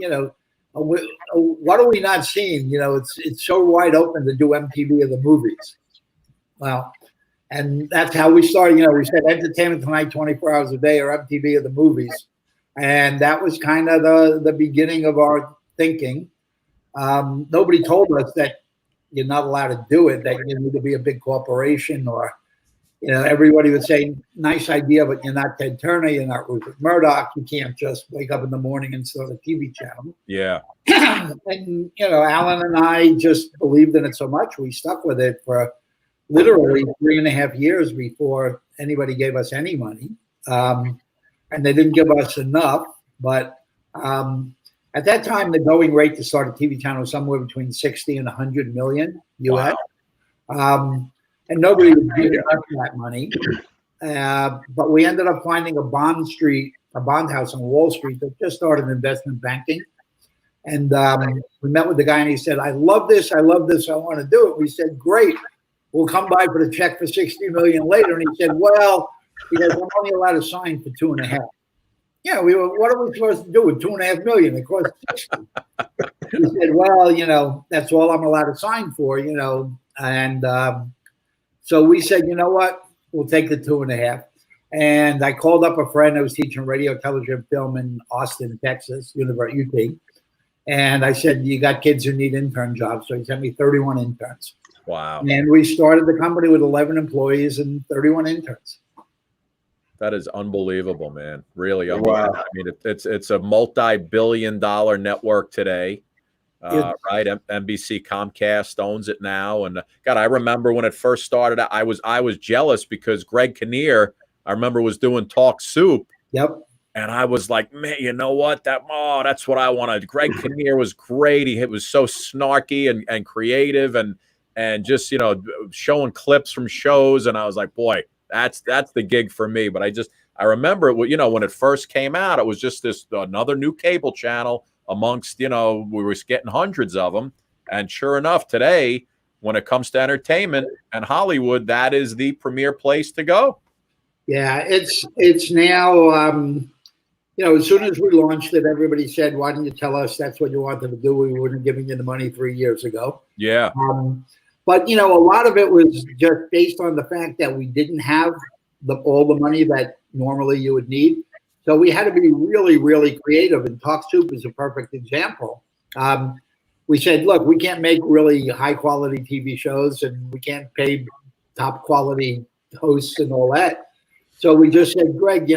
what are we not seeing? It's so wide open to do MTV of the movies. Well, and that's how we started. We said Entertainment Tonight 24 hours a day, or MTV of the movies. And that was kind of the beginning of our thinking. Nobody told us that you're not allowed to do it, that you need to be a big corporation, or, everybody would say, nice idea, but you're not Ted Turner, you're not Rupert Murdoch. You can't just wake up in the morning and start a TV channel. Yeah. And, Alan and I just believed in it so much, we stuck with it for literally 3.5 years before anybody gave us any money. And they didn't give us enough, but At that time, the going rate to start a TV channel was somewhere between 60 and 100 million US. Wow. And nobody was giving us that money. But we ended up finding a bond house on Wall Street that just started investment banking. And we met with the guy and he said, I love this. I want to do it. We said, great. We'll come by for the check for 60 million later. And he said, well, because I'm only allowed to sign for 2.5. Yeah, what are we supposed to do with 2.5 million? It costs 60. He said, well, that's all I'm allowed to sign for, And so we said, you know what? We'll take the 2.5. And I called up a friend that was teaching radio, television, film in Austin, Texas, UT. And I said, you got kids who need intern jobs. So he sent me 31 interns. Wow. And we started the company with 11 employees and 31 interns. That is unbelievable, man. Really unbelievable. Wow. I mean, it's a multi-billion-dollar network today, right? NBC Comcast owns it now. And God, I remember when it first started, I was jealous because Greg Kinnear, I remember, was doing Talk Soup. Yep. And I was like, man, you know what? That's what I wanted. Greg Kinnear was great. He was so snarky and creative and just, showing clips from shows. And I was like, boy, that's the gig for me. But I remember, when it first came out, it was just another new cable channel amongst, we were getting hundreds of them. And sure enough, today, when it comes to entertainment and Hollywood, that is the premier place to go. Yeah, it's now, as soon as we launched it, everybody said, why didn't you tell us that's what you wanted to do? We wouldn't have given you the money 3 years ago. Yeah. But, a lot of it was just based on the fact that we didn't have all the money that normally you would need. So we had to be really, really creative. And Talk Soup is a perfect example. We said, look, we can't make really high quality TV shows and we can't pay top quality hosts and all that. So we just said, Greg,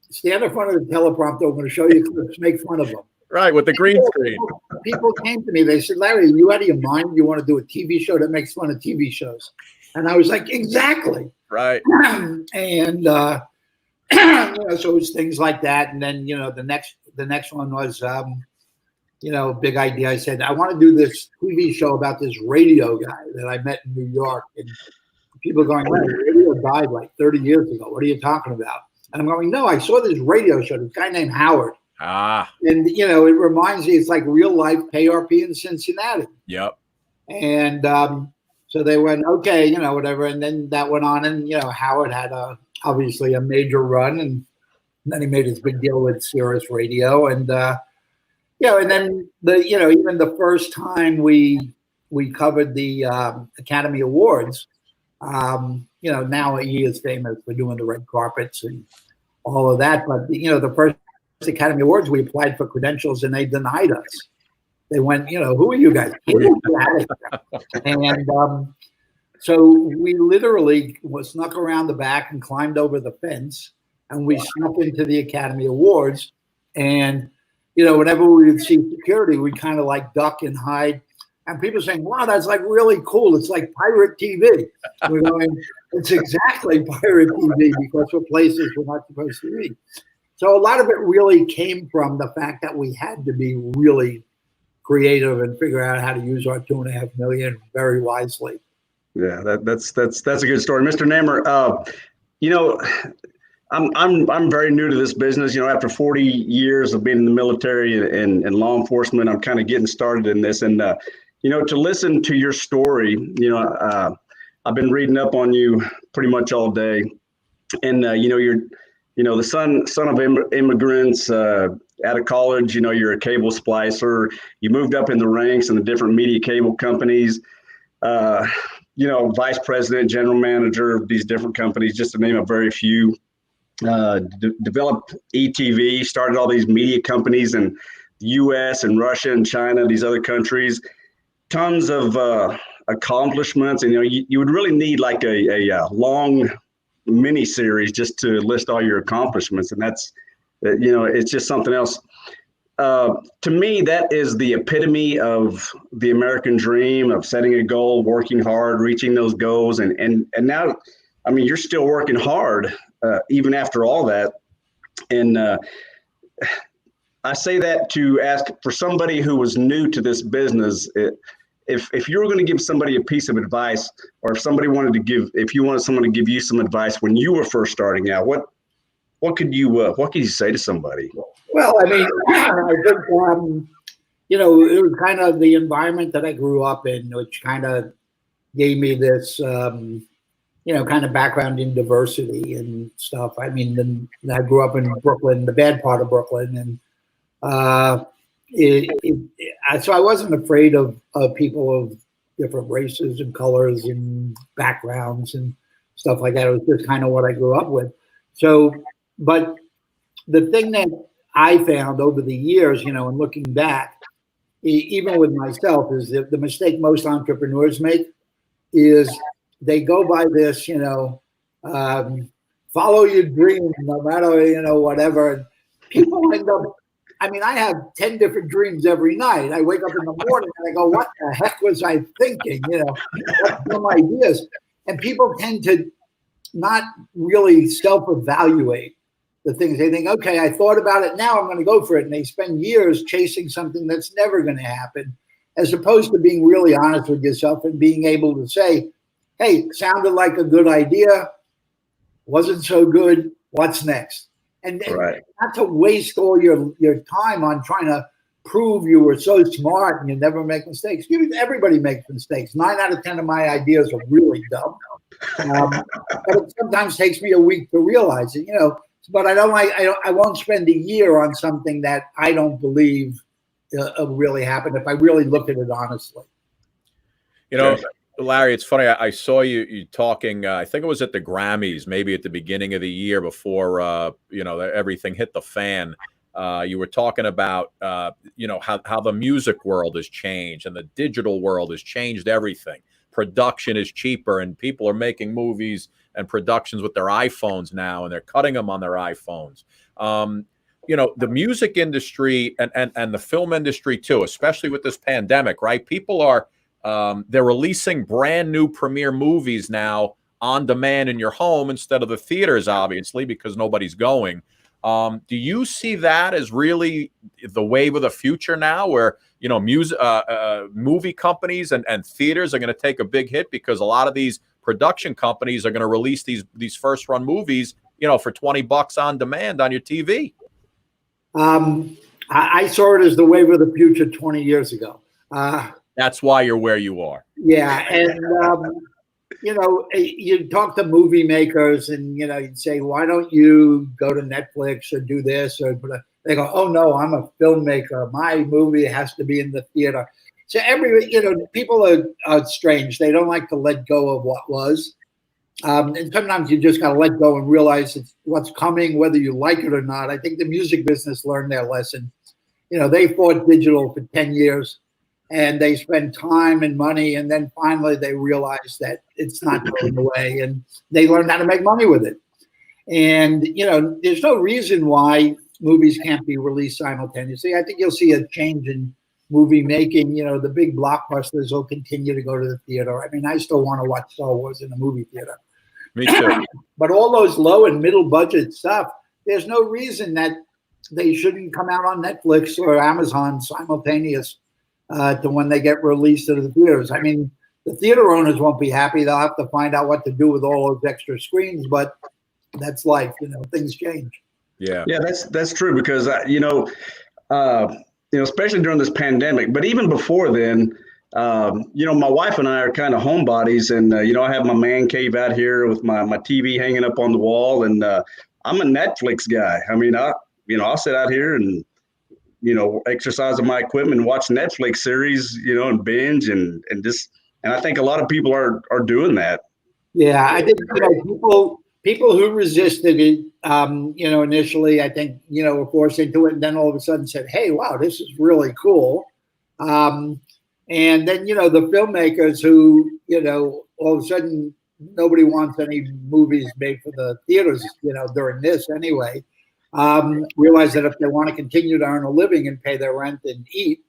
stand in front of the teleprompter. I'm going to show you clips, make fun of them. Right, with the green screen. People came to me. They said, Larry, are you out of your mind? You want to do a TV show that makes fun of TV shows? And I was like, exactly. Right. And, so it was things like that. And then, the next one was, big idea. I said, I want to do this TV show about this radio guy that I met in New York. And people going, radio died like 30 years ago. What are you talking about? And I'm going, no, I saw this radio show, this guy named Howard. And, it reminds me, it's like real life KRP in Cincinnati. Yep. And so they went, okay, whatever. And then that went on. And, Howard had obviously a major run. And then he made his big deal with Sirius Radio. And, and then even the first time we covered the Academy Awards, now he is famous for doing the red carpets and all of that. But, the first Academy Awards, we applied for credentials and they denied us. They went, who are you guys? And so we literally snuck around the back and climbed over the fence and we snuck into the Academy Awards. And, whenever we would see security, we'd kind of like duck and hide. And people saying, wow, that's like really cool. It's like pirate TV. We're going, it's exactly pirate TV because we're places we're not supposed to be. So a lot of it really came from the fact that we had to be really creative and figure out how to use our 2.5 million very wisely. Yeah, that's a good story, Mr. Namer. I'm very new to this business. After 40 years of being in the military and law enforcement, I'm kind of getting started in this. And to listen to your story, I've been reading up on you pretty much all day, and you're the son of immigrants out of college. You're a cable splicer. You moved up in the ranks in the different media cable companies. Vice president, general manager of these different companies, just to name a very few. Developed ETV, started all these media companies in the U.S. and Russia and China, these other countries. Tons of accomplishments, and you would really need like a long mini series just to list all your accomplishments, and that's it's just something else. To me, that is the epitome of the American dream of setting a goal, working hard, reaching those goals, and now, I mean, you're still working hard even after all that, and I say that to ask for somebody who was new to this business. If you were going to give somebody a piece of advice, or if you wanted someone to give you some advice when you were first starting out, what could you say to somebody? Well, I mean, I think it was kind of the environment that I grew up in, which kind of gave me this kind of background in diversity and stuff. I mean, I grew up in Brooklyn, the bad part of Brooklyn, and so I wasn't afraid of people of different races and colors and backgrounds and stuff like that. It was just kind of what I grew up with. So, but the thing that I found over the years, and looking back, even with myself, is that the mistake most entrepreneurs make is they go by this, follow your dream no matter, whatever. People end up, I mean, I have 10 different dreams every night. I wake up in the morning and I go, what the heck was I thinking? What's some ideas? And people tend to not really self-evaluate the things. They think, okay, I thought about it, now I'm going to go for it. And they spend years chasing something that's never going to happen, as opposed to being really honest with yourself and being able to say, hey, sounded like a good idea, wasn't so good, what's next? And Right. Not to waste all your time on trying to prove you were so smart and you never make mistakes. Everybody makes mistakes. 9 out of 10 of my ideas are really dumb. But it sometimes takes me a week to realize it, but I won't spend a year on something that I don't believe really happened if I really look at it honestly. Larry, it's funny. I saw you talking. I think it was at the Grammys, maybe at the beginning of the year before everything hit the fan. You were talking about how the music world has changed and the digital world has changed everything. Production is cheaper, and people are making movies and productions with their iPhones now, and they're cutting them on their iPhones. The music industry and the film industry too, especially with this pandemic, right? People are they're releasing brand new premiere movies now on demand in your home instead of the theaters, obviously, because nobody's going. Do you see that as really the wave of the future now, where movie companies and theaters are going to take a big hit because a lot of these production companies are going to release these first run movies, for $20 on demand on your TV? I saw it as the wave of the future 20 years ago. That's why you're where you are. Yeah, and you talk to movie makers, and you'd say, "Why don't you go to Netflix or do this?" They go, "Oh no, I'm a filmmaker. My movie has to be in the theater." So people are strange. They don't like to let go of what was, and sometimes you just got to let go and realize it's what's coming, whether you like it or not. I think the music business learned their lesson. They fought digital for 10 years. And they spend time and money, and then finally they realize that it's not going away, and they learn how to make money with it. And there's no reason why movies can't be released simultaneously. I think you'll see a change in movie making. The big blockbusters will continue to go to the theater. I mean, I still want to watch Star Wars in the movie theater. Me too. But all those low and middle budget stuff, there's no reason that they shouldn't come out on Netflix or Amazon simultaneous to when they get released to the theaters. I mean, the theater owners won't be happy. They'll have to find out what to do with all those extra screens, but that's life. Things change. Yeah, that's true, because especially during this pandemic, but even before then, my wife and I are kind of homebodies, and I have my man cave out here with my TV hanging up on the wall, and I'm a Netflix guy. I mean, I'll sit out here and exercise on my equipment and watch Netflix series, and binge and I think a lot of people are doing that. Yeah, I think people who resisted it, initially, I think were forced into it, and then all of a sudden said, "Hey, wow, this is really cool." And then the filmmakers who all of a sudden nobody wants any movies made for the theaters, during this anyway. Realize that if they want to continue to earn a living and pay their rent and eat,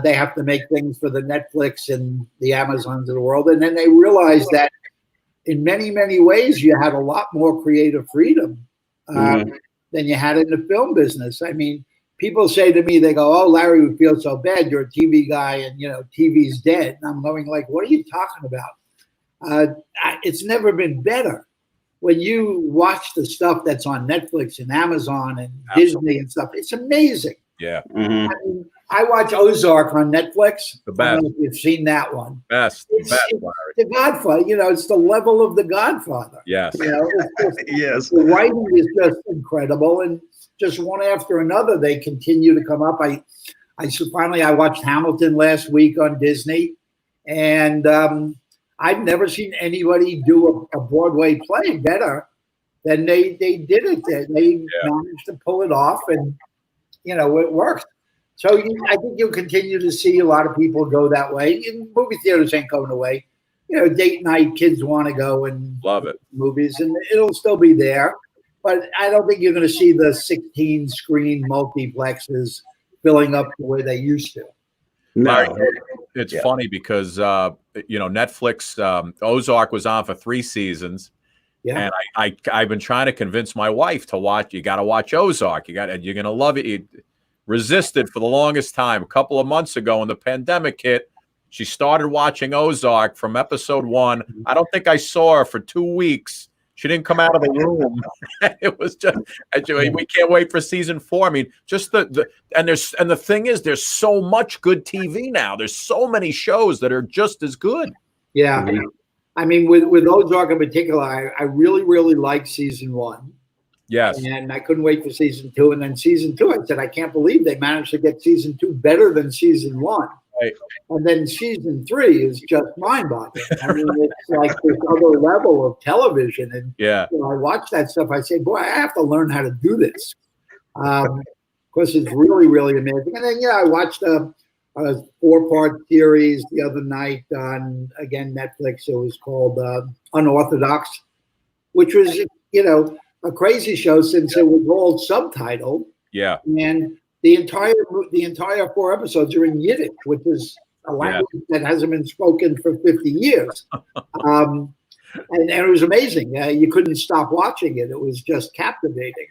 they have to make things for the Netflix and the Amazons of the world. And then they realize that in many, many ways, you had a lot more creative freedom than you had in the film business. I mean, people say to me, they go, "Oh, Larry, we feel so bad. You're a TV guy, and TV's dead." And I'm going like, "What are you talking about? It's never been better." When you watch the stuff that's on Netflix and Amazon and Disney and stuff, it's amazing. Yeah. Mm-hmm. I watch Ozark on Netflix. The best. I don't know if you've seen that one. Best. It's Larry. The Godfather. It's the level of the Godfather. Yes. Yes. The writing is just incredible, and just one after another, they continue to come up. I watched Hamilton last week on Disney, and I've never seen anybody do a Broadway play better than they did it. They managed to pull it off, and it worked. So I think you'll continue to see a lot of people go that way. And movie theaters ain't going away. Date night, kids want to go and love it. Movies, and it'll still be there. But I don't think you're going to see the 16-screen multiplexes filling up the way they used to. No. It's funny because Netflix Ozark was on for 3 seasons. Yeah. And I've been trying to convince my wife to watch. You got to watch Ozark. You're going to love it. Resisted for the longest time. A couple of months ago when the pandemic hit, she started watching Ozark from episode 1. I don't think I saw her for 2 weeks. She didn't come out of the room. It was just, we can't wait for season 4. I mean, just the thing is, there's so much good TV now. There's so many shows that are just as good. Yeah. I mean, with Ozark in particular, I really, really liked season 1. Yes. And I couldn't wait for season 2. And then season 2, I said, I can't believe they managed to get season 2 better than season 1. Right. And then season 3 is just mind-boggling. I mean, it's like this other level of television. And I watch that stuff. I say, boy, I have to learn how to do this. Of course, it's really, really amazing. And then, I watched a 4-part series the other night on, again, Netflix. It was called Unorthodox, which was, a crazy show since it was all subtitled. Yeah. And the entire 4 episodes are in Yiddish, which is a language that hasn't been spoken for 50 years. And it was amazing. You couldn't stop watching it. It was just captivating.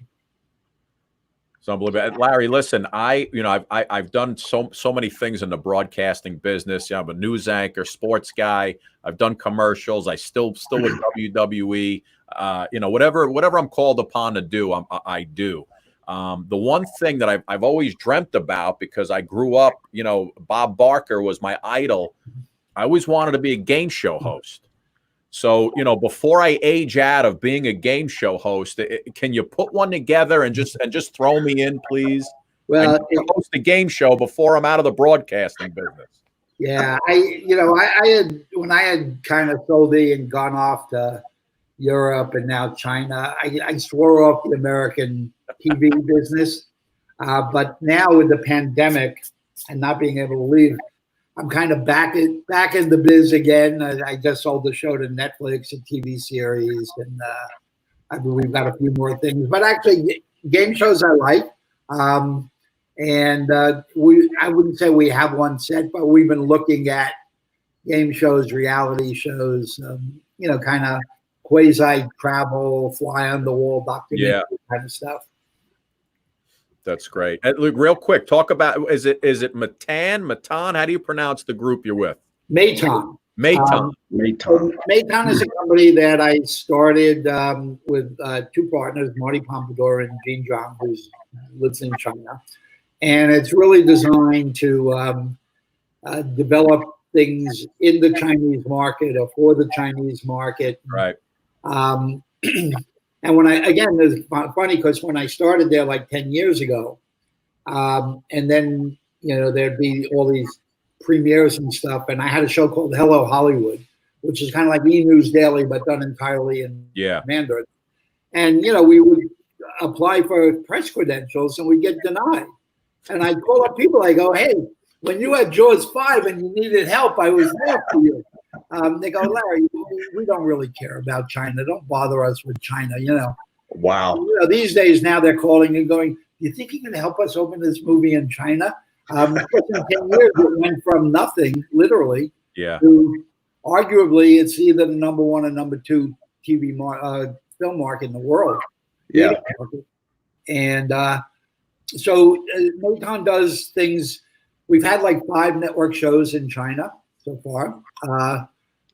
It's unbelievable. Larry, listen, I've done so many things in the broadcasting business. I'm a news anchor, sports guy. I've done commercials. I still with WWE. Whatever I'm called upon to do, I do. The one thing that I've always dreamt about, because I grew up, Bob Barker was my idol. I always wanted to be a game show host. So, before I age out of being a game show host, can you put one together and just throw me in, please? Well, host a game show before I'm out of the broadcasting business. Yeah, when I had kind of sold and gone off to Europe and now China, I swore off the American TV business. But now with the pandemic and not being able to leave, I'm kind of back in the biz again. I just sold the show to Netflix, a TV series, and we've got a few more things. But actually, game shows I like. I wouldn't say we have one set, but we've been looking at game shows, reality shows, kind of quasi travel, fly on the wall documentary kind of stuff. That's great. Look, real quick, talk about, is it Matan? How do you pronounce the group you're with? Matan. Matan. Matan is a company that I started with 2 partners, Marty Pompadour and Jean Zhang, who lives in China. And it's really designed to develop things in the Chinese market or for the Chinese market. Right. And it's funny because when I started there like 10 years ago, and then, there'd be all these premieres and stuff. And I had a show called Hello Hollywood, which is kind of like E! News Daily, but done entirely in Mandarin. And, we would apply for press credentials and we'd get denied. And I'd call up people, I go, hey, when you had Jaws 5 and you needed help, I was there for you. They go, Larry, we don't really care about China. Don't bother us with China, Wow. These days now they're calling and going, do you think you can help us open this movie in China? In 10 years, it went from nothing, literally, to arguably it's either the number 1 or number 2 TV film market in the world. Yeah. And Motown does things. We've had like 5 network shows in China so far.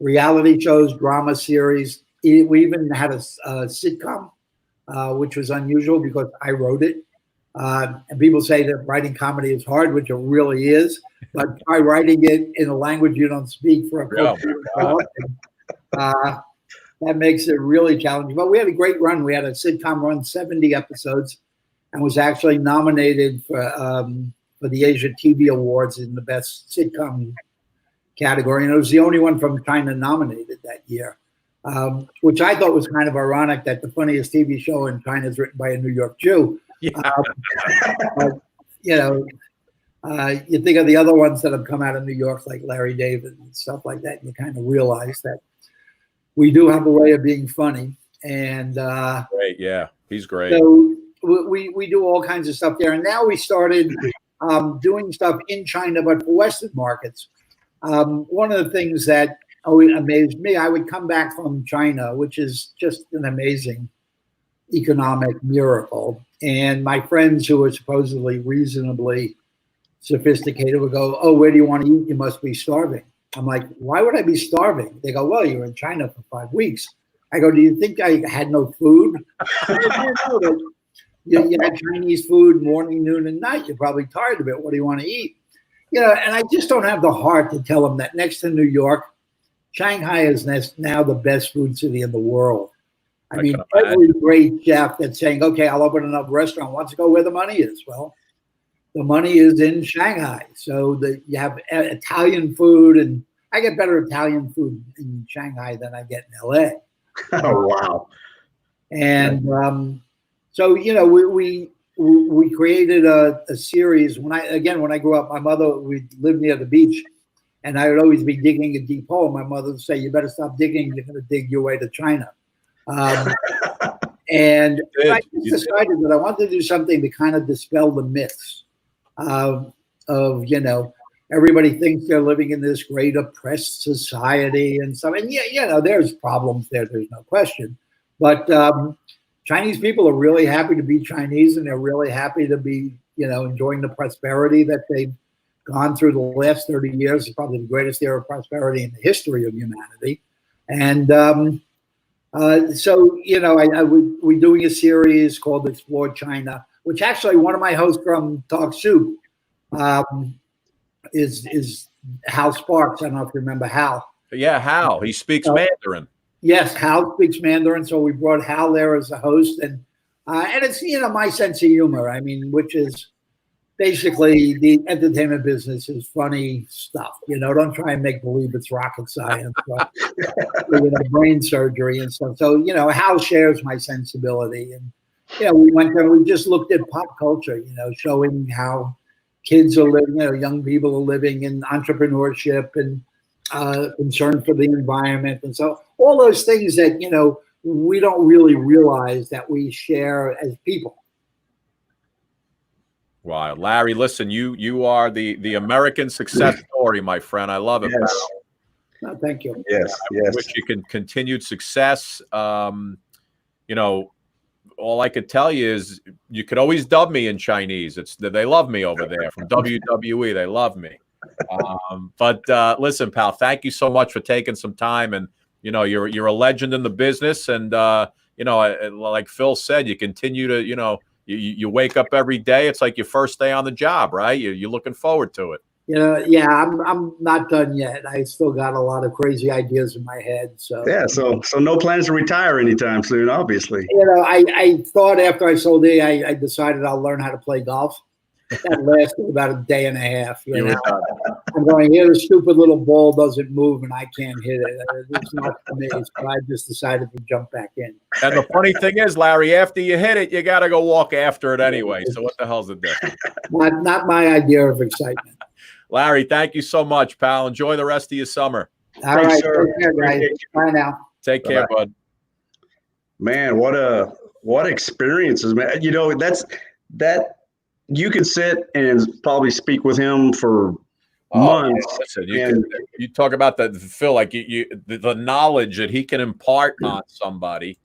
Reality shows, drama series. We even had a sitcom, which was unusual because I wrote it. And people say that writing comedy is hard, which it really is. But try writing it in a language you don't speak for a that makes it really challenging. But we had a great run. We had a sitcom run, 70 episodes, and was actually nominated for the Asia TV Awards in the best sitcom category. And it was the only one from China nominated that year, which I thought was kind of ironic that the funniest TV show in China is written by a New York Jew. Yeah. You think of the other ones that have come out of New York, like Larry David and stuff like that, and you kind of realize that we do have a way of being funny. And great, yeah, he's great. So we do all kinds of stuff there. And now we started doing stuff in China, but for Western markets. One of the things that always amazed me, I would come back from China, which is just an amazing economic miracle. And my friends who are supposedly reasonably sophisticated would go, "Oh, where do you want to eat? You must be starving." I'm like, "Why would I be starving?" They go, "Well, you're in China for 5 weeks." I go, "Do you think I had no food?" You had Chinese food morning, noon, and night. You're probably tired of it. What do you want to eat? And I just don't have the heart to tell them that next to New York, Shanghai is now the best food city in the world. I mean, every great chef that's saying, "Okay, I'll open another restaurant," wants to go where the money is. Well, the money is in Shanghai. So you have Italian food, and I get better Italian food in Shanghai than I get in LA. Oh, wow. And so, we created a series. When I grew up, my mother, we lived near the beach, and I would always be digging a deep hole. My mother would say, "You better stop digging. You're going to dig your way to China." And I just decided that I wanted to do something to kind of dispel the myths of everybody thinks they're living in this great oppressed society and stuff. And there's problems there. There's no question. But Chinese people are really happy to be Chinese, and they're really happy to be, enjoying the prosperity that they've gone through the last 30 years. It's probably the greatest era of prosperity in the history of humanity. And we're doing a series called Explore China, which actually one of my hosts from Talk Soup is Hal Sparks. I don't know if you remember Hal. Yeah, Hal. He speaks Mandarin. Yes, Hal speaks Mandarin, so we brought Hal there as a host, and it's my sense of humor. I mean, which is basically the entertainment business is funny stuff. Don't try and make believe it's rocket science, brain surgery and stuff. So Hal shares my sensibility, and we went there. We just looked at pop culture, showing how kids are living, young people are living in entrepreneurship and concern for the environment, and so all those things that we don't really realize that we share as people. Wow, Larry, listen, you are the American success story, my friend. I love it. Yes. No, thank you. Yes, I wish you can continued success. All I could tell you is you could always dub me in Chinese. They love me over there from WWE. They love me. But listen, pal, thank you so much for taking some time. And you're a legend in the business. And like Phil said, you continue to you wake up every day. It's like your first day on the job, right? You're looking forward to it. Yeah, I'm not done yet. I still got a lot of crazy ideas in my head. So yeah, so no plans to retire anytime soon, obviously. I thought after I sold it, I decided I'll learn how to play golf. That lasted about a day and a half. I'm going, the stupid little ball doesn't move and I can't hit it. It's not for me. So I just decided to jump back in. And the funny thing is, Larry, after you hit it, you got to go walk after it anyway. So what the hell's the difference? Not my idea of excitement. Larry, thank you so much, pal. Enjoy the rest of your summer. All right. Take care, guys. Bye now. Take care, bud. Man, what experiences, man. That you can sit and probably speak with him for months. Listen, you talk about that, Phil, like the knowledge that he can impart on somebody.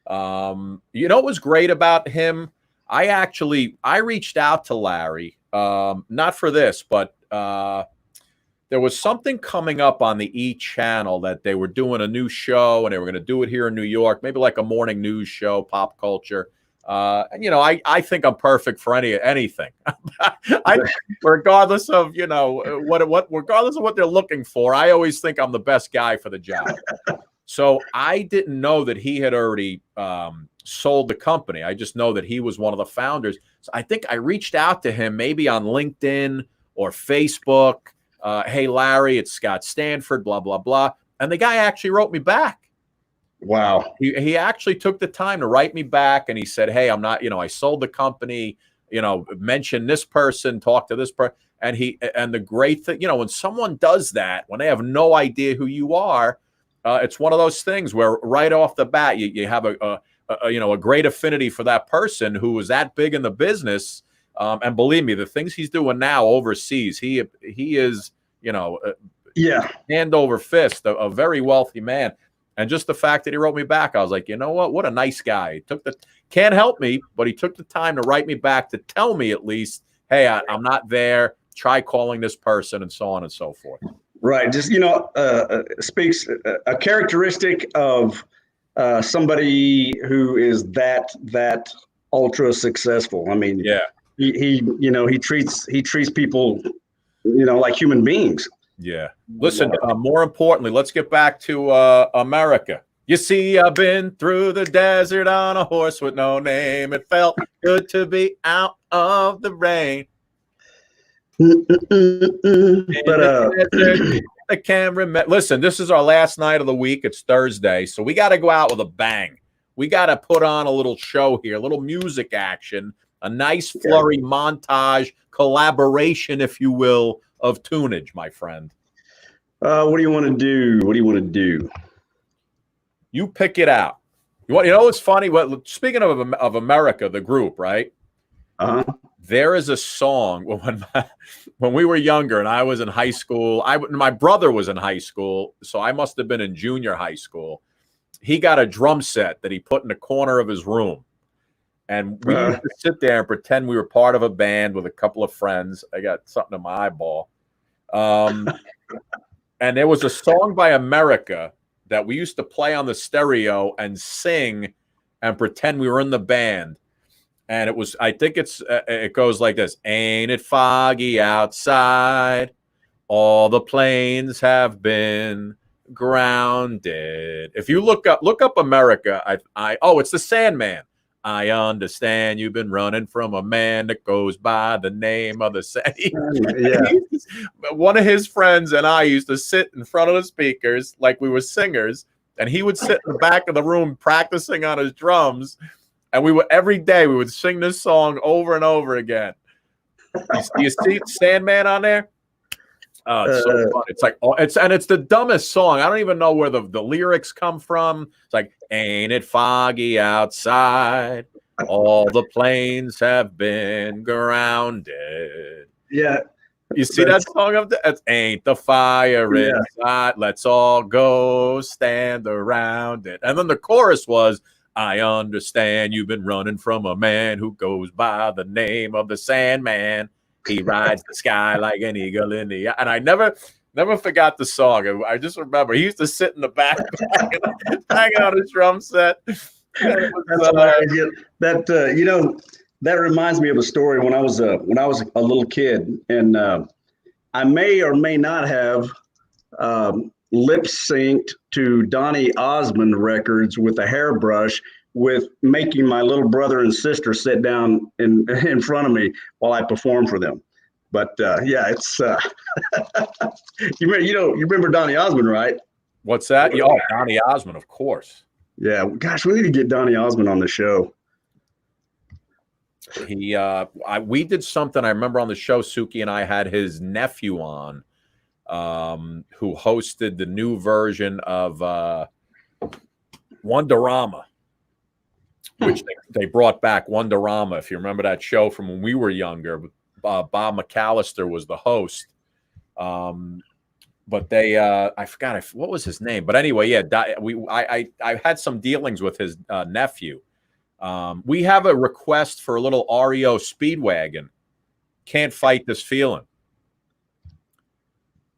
What was great about him? I reached out to Larry, not for this, but there was something coming up on the E channel that they were doing a new show and they were going to do it here in New York, maybe like a morning news show, pop culture. And I think I'm perfect for anything. Regardless of regardless of what they're looking for, I always think I'm the best guy for the job. So I didn't know that he had already sold the company. I just know that he was one of the founders. So I think I reached out to him maybe on LinkedIn or Facebook. Hey, Larry, it's Scott Stanford, blah, blah, blah. And the guy actually wrote me back. Wow. He actually took the time to write me back. And he said, hey, I'm not, I sold the company, mention this person, talk to this person. And the great thing, when someone does that, when they have no idea who you are, it's one of those things where right off the bat, you have a great affinity for that person who was that big in the business. And believe me, the things he's doing now overseas, he is, hand over fist, a very wealthy man. And just the fact that he wrote me back, I was like, you know what a nice guy. He can't help me, but he took the time to write me back to tell me at least, hey, I'm not there. Try calling this person and so on and so forth. Right. Just, speaks a characteristic of somebody who is that ultra successful. I mean, yeah, he treats people, like human beings. Yeah. Listen, more importantly, let's get back to America. You see, I've been through the desert on a horse with no name. It felt good to be out of the rain. But I can't remember. Listen, this is our last night of the week. It's Thursday, so we got to go out with a bang. We got to put on a little show here, a little music action, a nice flurry montage, collaboration, if you will, of tunage, my friend. What do you want to do? You pick it out. It's funny. Speaking of America, the group, right? There is a song when we were younger and I was in high school. My brother was in high school, so I must have been in junior high school. He got a drum set that he put in the corner of his room. And we used to sit there and pretend we were part of a band with a couple of friends. I got something in my eyeball. And there was a song by America that we used to play on the stereo and sing and pretend we were in the band. And it goes like this. Ain't it foggy outside? All the planes have been grounded. If you look up America, it's the Sandman. I understand you've been running from a man that goes by the name of the Sandman. Yeah. One of his friends and I used to sit in front of the speakers like we were singers, and he would sit in the back of the room practicing on his drums. And every day we would sing this song over and over again. You see Sandman on there? It's so fun. It's like it's the dumbest song. I don't even know where the lyrics come from. It's like, ain't it foggy outside? All the planes have been grounded. Yeah. You see that song up there? It's ain't the fire inside. Let's all go stand around it. And then the chorus was, I understand you've been running from a man who goes by the name of the Sandman. He rides the sky like an eagle in the eye. And I never forgot the song. I just remember he used to sit in the back hanging on his drum set. That reminds me of a story when I was a little kid, and I may or may not have lip synced to Donny Osmond records with a hairbrush, with making my little brother and sister sit down in front of me while I perform for them. But it's you remember Donny Osmond, right? What's that? Oh, Donny Osmond, of course. Yeah, gosh, we need to get Donny Osmond on the show. We did something. I remember on the show, Suki and I had his nephew on, who hosted the new version of Wonderama, which they brought back Wonderama. If you remember that show from when we were younger, Bob McAllister was the host. But they, I forgot what was his name. But anyway, yeah, I had some dealings with his nephew. We have a request for a little REO Speedwagon. Can't Fight This Feeling.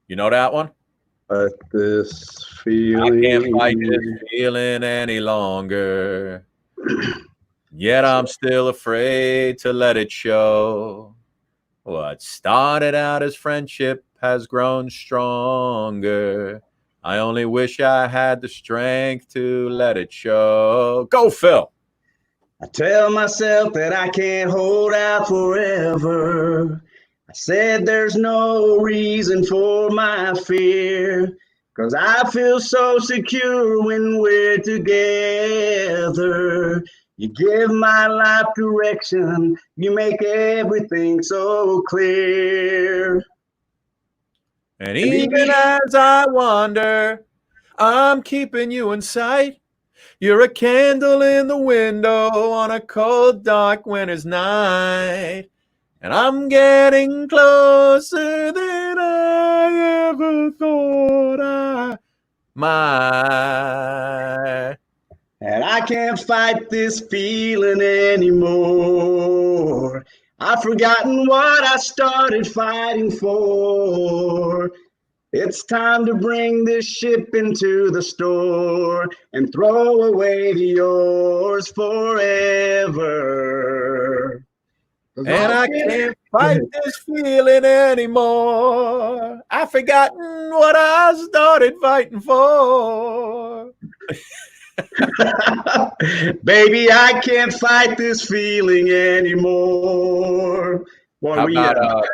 You know that one? This feeling. I can't fight this feeling any longer. Yet I'm still afraid to let it show. What started out as friendship has grown stronger. I only wish I had the strength to let it show. Go, Phil. I tell myself that I can't hold out forever. I said there's no reason for my fear, 'cause I feel so secure when we're together. You give my life direction, you make everything so clear. And even as I wander, I'm keeping you in sight. You're a candle in the window on a cold, dark winter's night. And I'm getting closer than I ever thought I might. And I can't fight this feeling anymore. I've forgotten what I started fighting for. It's time to bring this ship into the store and throw away the yours forever. And I can't fight this feeling anymore. I've forgotten what I started fighting for. Baby, I can't fight this feeling anymore. Boy, How about,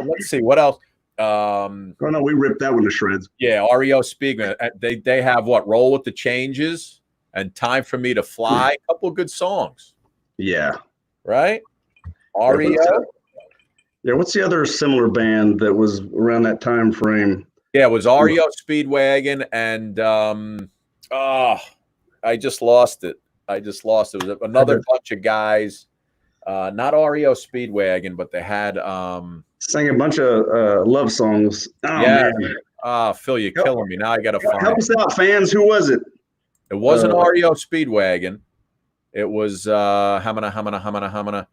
let's see, what else? Oh no, we ripped that one to shreds. Yeah, REO Speedman. They have what? Roll with the Changes and Time for Me to Fly. A couple of good songs. Yeah. Right? REO. Yeah, what's the other similar band that was around that time frame? Yeah, it was REO Speedwagon and I just lost it. It was another bunch of guys. Not REO Speedwagon, but they had sang a bunch of love songs. Oh, yeah. man. Phil, you're killing me. Now I gotta find help us out, fans. Who was it? It wasn't REO Speedwagon. It was Hamana.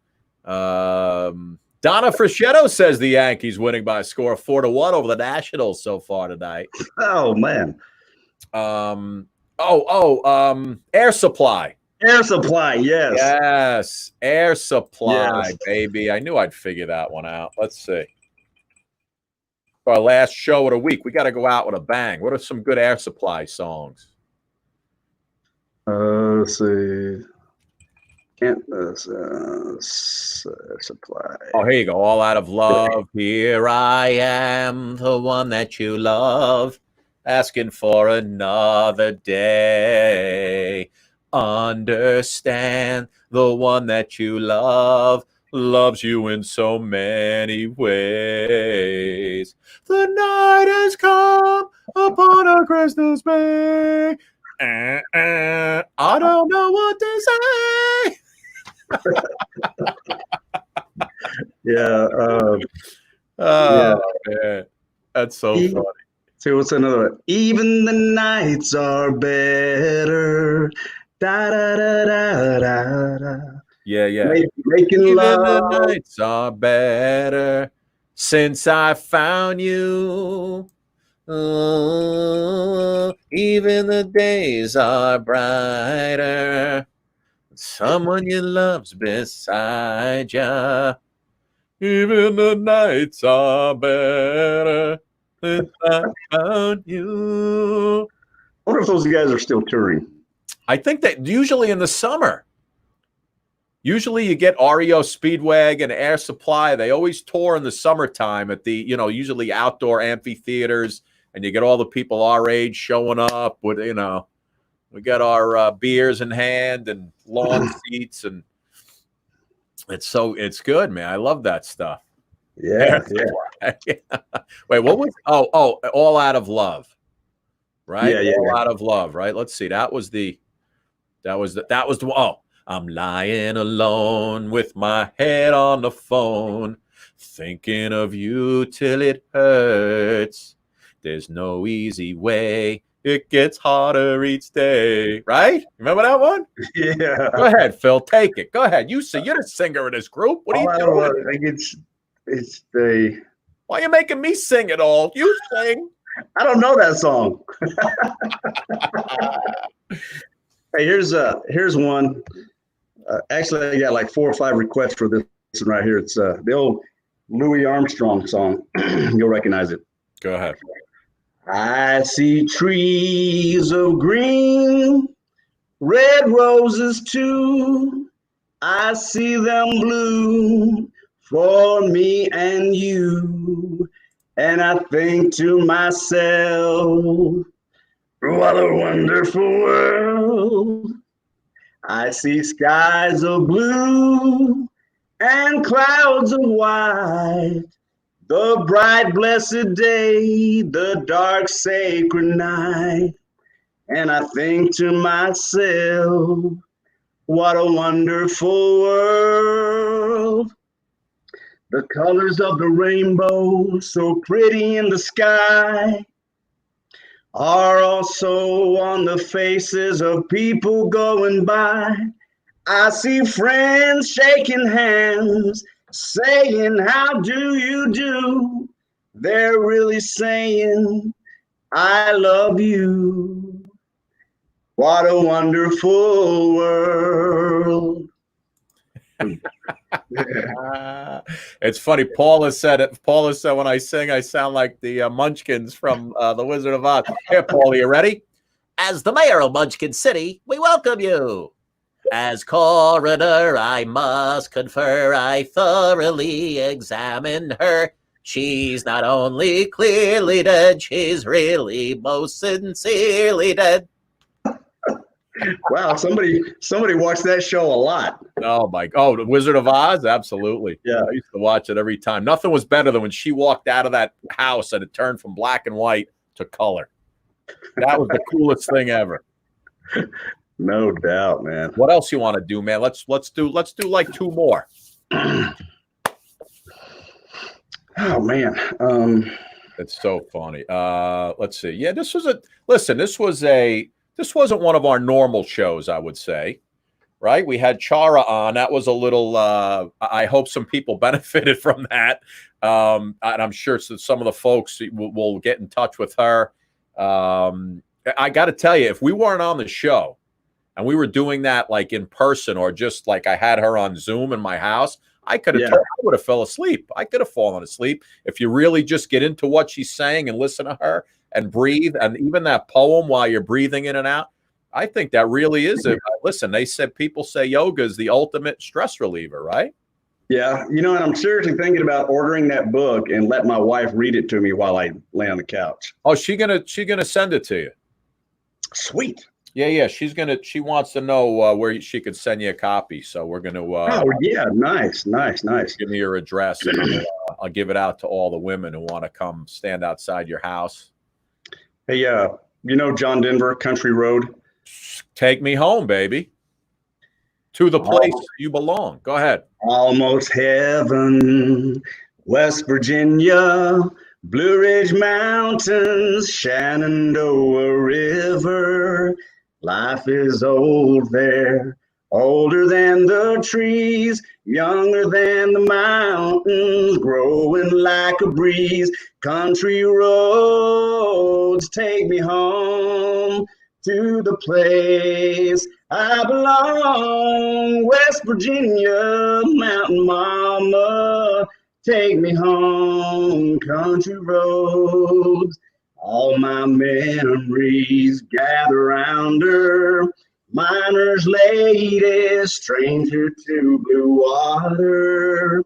Donna Fraschetto says the Yankees winning by a score of 4-1 over the Nationals so far tonight. Oh man. Air Supply. Air Supply, yes. Yes, Air Supply, Yes. baby. I knew I'd figure that one out. Let's see. For our last show of the week, we got to go out with a bang. What are some good Air Supply songs? Let's see. Can't Air Supply. Oh, here you go. All Out of Love. Here I am, the one that you love, asking for another day. Understand, the one that you love loves you in so many ways. The night has come upon a crystal bay. I don't know what to say. Yeah. Oh, man. That's so funny. See, what's another one? Even the nights are better. Da, da, da, da, da, da. Yeah. Making Even love. the nights are better since I found you. Oh, even the days are brighter. Someone you love's beside ya. Even the nights are better since I found you. I wonder if those guys are still touring. I think that usually in the summer. Usually you get REO Speedwagon and Air Supply. They always tour in the summertime at the, usually outdoor amphitheaters, and you get all the people our age showing up with, we got our beers in hand and lawn seats, and it's good, man. I love that stuff. Yeah. Wait, what was? All Out of Love, right? Yeah. All Out of Love, right? Let's see. That was the. I'm lying alone with my head on the phone, thinking of you till it hurts. There's no easy way It gets harder each day. Right? Remember that one? Yeah. Go ahead, Phil. Take it. Go ahead. You sing. You're the singer of this group. What are you doing? I think it's the. Why are you making me sing it all? You sing. I don't know that song. Hey, here's one. Actually, I got like 4 or 5 requests for this one right here. It's the old Louis Armstrong song. You'll recognize it. Go ahead. I see trees of green, red roses too. I see them bloom for me and you. And I think to myself, what a wonderful world. I see skies of blue and clouds of white, the bright blessed day, the dark sacred night. And I think to myself, what a wonderful world. The colors of the rainbow, so pretty in the sky, are also on the faces of people going by. I see friends shaking hands, saying, how do you do? They're really saying, I love you. What a wonderful world. It's funny. Paula said it. Paula said when I sing, I sound like the Munchkins from The Wizard of Oz. Here, Paula, you ready? As the mayor of Munchkin City, we welcome you. As coroner, I must confer I thoroughly examined her. She's not only clearly dead, she's really most sincerely dead. Wow, somebody watched that show a lot. Oh my! Oh, The Wizard of Oz, absolutely. Yeah, I used to watch it every time. Nothing was better than when she walked out of that house and it turned from black and white to color. That was the coolest thing ever. No doubt, man. What else you want to do, man? Let's do like 2 more. Oh man, It's so funny. Let's see. Yeah, this wasn't one of our normal shows, I would say. Right? We had Chara on. That was a little. I hope some people benefited from that, and I'm sure some of the folks will get in touch with her. I got to tell you, if we weren't on the show and we were doing that like in person or just like I had her on Zoom in my house, I would have fell asleep. I could have fallen asleep. If you really just get into what she's saying and listen to her and breathe, and even that poem while you're breathing in and out, I think that really is it. Listen, people say yoga is the ultimate stress reliever, right? Yeah, and I'm seriously thinking about ordering that book and let my wife read it to me while I lay on the couch. Oh, she gonna send it to you. Sweet. Yeah. She wants to know where she could send you a copy. So we're gonna. Oh yeah, nice. Give me your address, and I'll give it out to all the women who want to come stand outside your house. Hey, John Denver, Country Road. Take me home, baby. To the place you belong. Go ahead. Almost heaven, West Virginia, Blue Ridge Mountains, Shenandoah River. Life is old there, older than the trees, younger than the mountains, growing like a breeze. Country roads take me home to the place I belong. West Virginia, mountain mama, take me home. Country roads, all my memories gather round her. Miner's lady, stranger to blue water,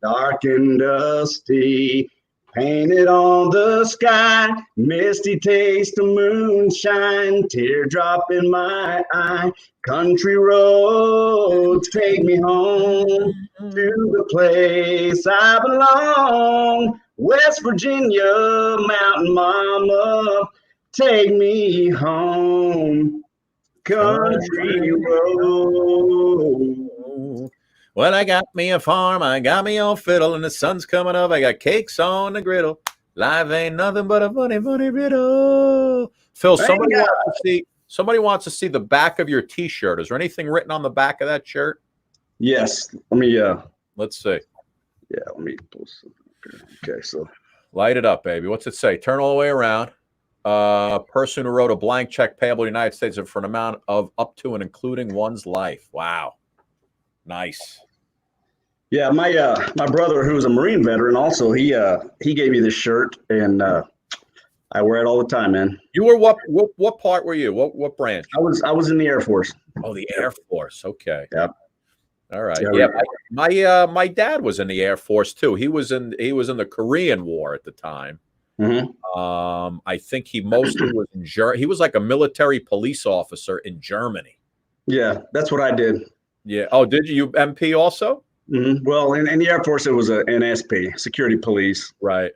dark and dusty, painted on the sky, misty taste of moonshine, teardrop in my eye. Country roads take me home to the place I belong. West Virginia, mountain mama, take me home. Country road. Well, I got me a farm, I got me a fiddle, and the sun's coming up. I got cakes on the griddle. Life ain't nothing but a funny, funny riddle. Phil, Thank somebody God. wants to see. Somebody wants to see the back of your T-shirt. Is there anything written on the back of that shirt? Yes. Let me. Let's see. Yeah. Let me post something. Okay. So. Light it up, baby. What's it say? Turn all the way around. Person who wrote a blank check payable to the United States for an amount of up to and including one's life. Wow. Nice. Yeah, my brother, who's a Marine veteran, also he gave me this shirt, and I wear it all the time, man. You were what part were you? What branch? I was in the Air Force. Oh, the Air Force. Okay. Yep. All right. Yeah. My dad was in the Air Force too. He was in the Korean War at the time. Mm-hmm. I think he mostly was in Germany. He was like a military police officer in Germany. Yeah, that's what I did. Yeah. Oh, did you MP also? Mm-hmm. Well, in the Air Force, it was an NSP, security police. Right.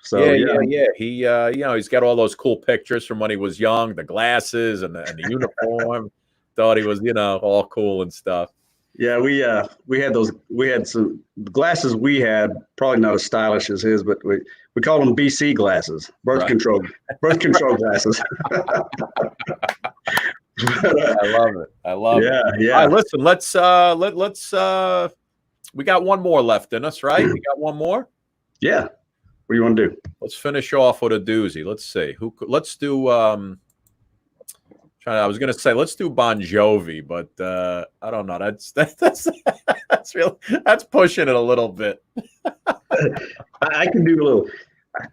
So yeah. He, he's got all those cool pictures from when he was young, the glasses and the uniform. Thought he was, all cool and stuff. Yeah, we had some glasses we had, probably not as stylish as his, but we called them BC glasses, birth control glasses. I love it. I love it. Yeah. All right, listen, let's we got one more left in us, right? We got one more. Yeah. What do you want to do? Let's finish off with a doozy. Let's see. Let's do I was gonna say let's do Bon Jovi, but I don't know. That's pushing it a little bit. I can do a little.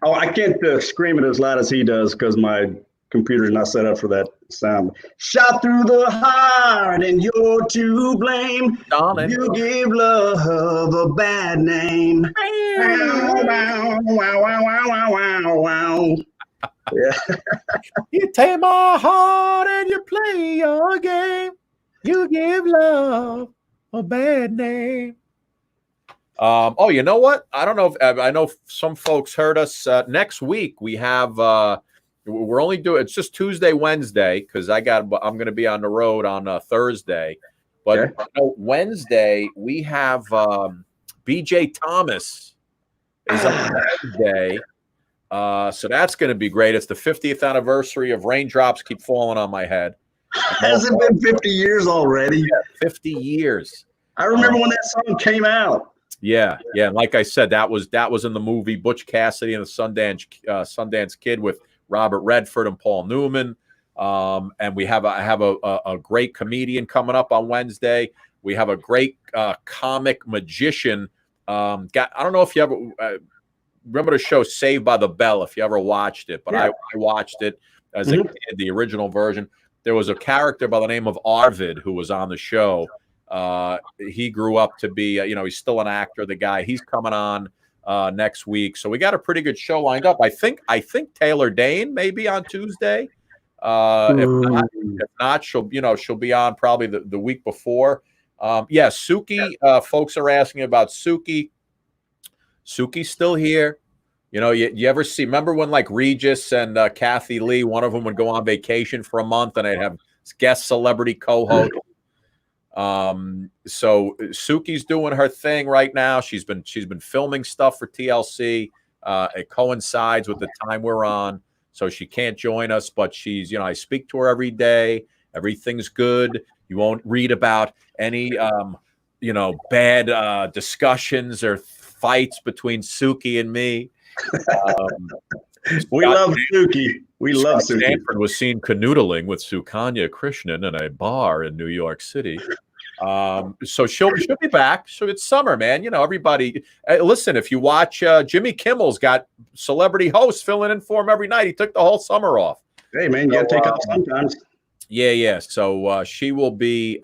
Oh, I can't scream it as loud as he does because my computer's not set up for that sound. Shot through the heart and you're to blame. Darling. You give love a bad name. Wow, wow, wow, wow, wow, wow. Yeah. You take my heart and you play your game. You give love a bad name. Oh, you know what? I don't know if I know some folks heard us. Next week we have we're only doing it's just Tuesday, Wednesday because I'm going to be on the road on Thursday. But Wednesday we have BJ Thomas is on Wednesday. So that's going to be great. It's the 50th anniversary of Raindrops Keep Falling on My Head. Has it been 50 years already? Yeah, 50 years. I remember when that song came out. Yeah. And like I said, that was in the movie Butch Cassidy and the Sundance Kid with Robert Redford and Paul Newman. And we have a great comedian coming up on Wednesday. We have a great comic magician. I don't know if you ever remember the show Saved by the Bell, if you ever watched it, but I watched it as a kid, the original version. There was a character by the name of Arvid who was on the show. He grew up to be, he's still an actor, the guy. He's coming on next week. So we got a pretty good show lined up. I think Taylor Dane may be on Tuesday. If not, she'll be on probably the week before. Suki, folks are asking about Suki. Suki's still here. You ever remember when like Regis and Kathy Lee, one of them would go on vacation for a month and they'd have guest celebrity co-host. So Suki's doing her thing right now. She's been filming stuff for TLC. It coincides with the time we're on, so she can't join us, but she's, I speak to her every day. Everything's good. You won't read about any, bad discussions or fights between Suki and me. We love Suki. We love Suki. Stanford was seen canoodling with Sukanya Krishnan in a bar in New York City. So she'll be back. So it's summer, man. Everybody. Listen, if you watch, Jimmy Kimmel's got celebrity hosts filling in for him every night. He took the whole summer off. Hey, man, you got to take off sometimes. Yeah. So she will be.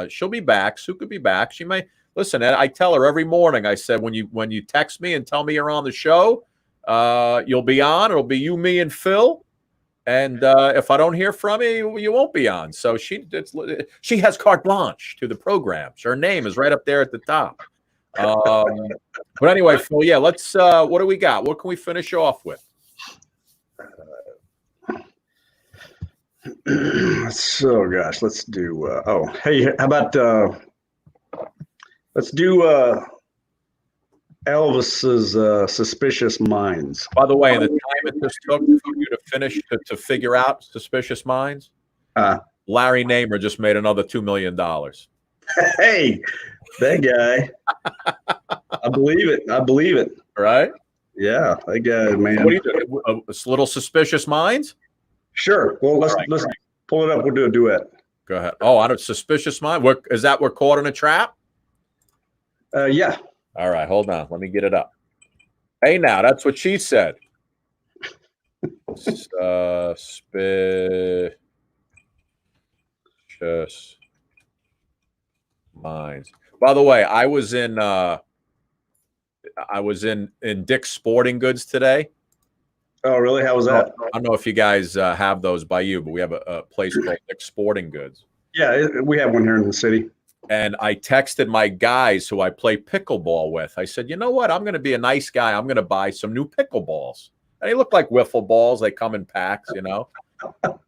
She'll be back. Sue could be back. She may listen. I tell her every morning. I said when you text me and tell me you're on the show, you'll be on. It'll be you, me, and Phil. And if I don't hear from you, you won't be on. So she has carte blanche to the programs. Her name is right up there at the top. But anyway, Phil, yeah, let's. What do we got? What can we finish off with? So, gosh, let's do. Hey, how about let's do Elvis's Suspicious Minds. By the way, the time it just took for you to finish to figure out Suspicious Minds? Uh, Larry Namer just made another $2 million. hey, that guy. I believe it. I believe it. Right? Yeah, that guy, man. What do you do? A little Suspicious Minds? Sure. Well, let's pull it up. We'll do a duet. Go ahead. Oh, I don't Suspicious Mind. What is that? We're caught in a trap? Yeah. All right, hold on. Let me get it up. Hey, now that's what she said. Suspicious Minds. By the way, I was in Dick's Sporting Goods today. Oh, really? How was that? I don't know if you guys have those by you, but we have a place called Dick's Sporting Goods. Yeah, we have one here in the city. And I texted my guys who I play pickleball with. I said, you know what? I'm going to be a nice guy. I'm going to buy some new pickleballs. And they look like wiffle balls. They come in packs, you know.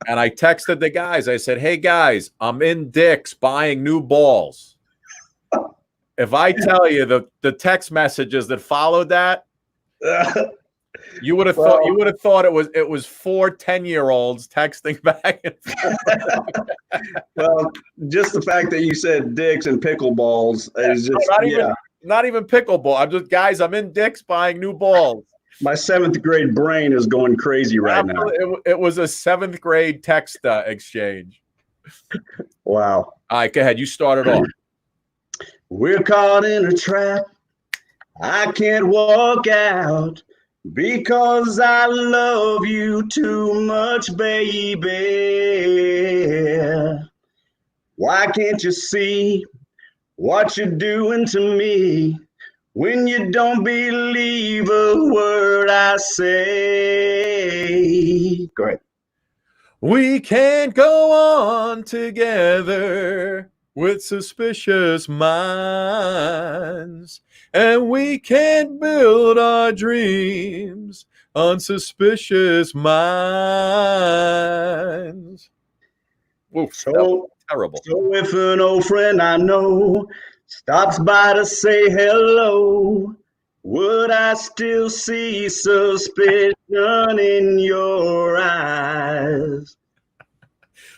And I texted the guys. I said, hey, guys, I'm in Dick's buying new balls. If I tell you the text messages that followed that, you would have thought it was 4 10-year-olds texting back and forth. Well, just the fact that you said Dick's and pickleballs is just not even pickleball. I'm in Dick's buying new balls. My 7th grade brain is going crazy right now. It was a 7th grade text exchange. Wow. All right, go ahead. You started off. We're caught in a trap. I can't walk out because I love you too much, baby. Why can't you see what you're doing to me when you don't believe a word I say? Go ahead. We can't go on together with suspicious minds, and we can't build our dreams on suspicious minds. Oof, so terrible. So if an old friend I know stops by to say hello, would I still see suspicion in your eyes?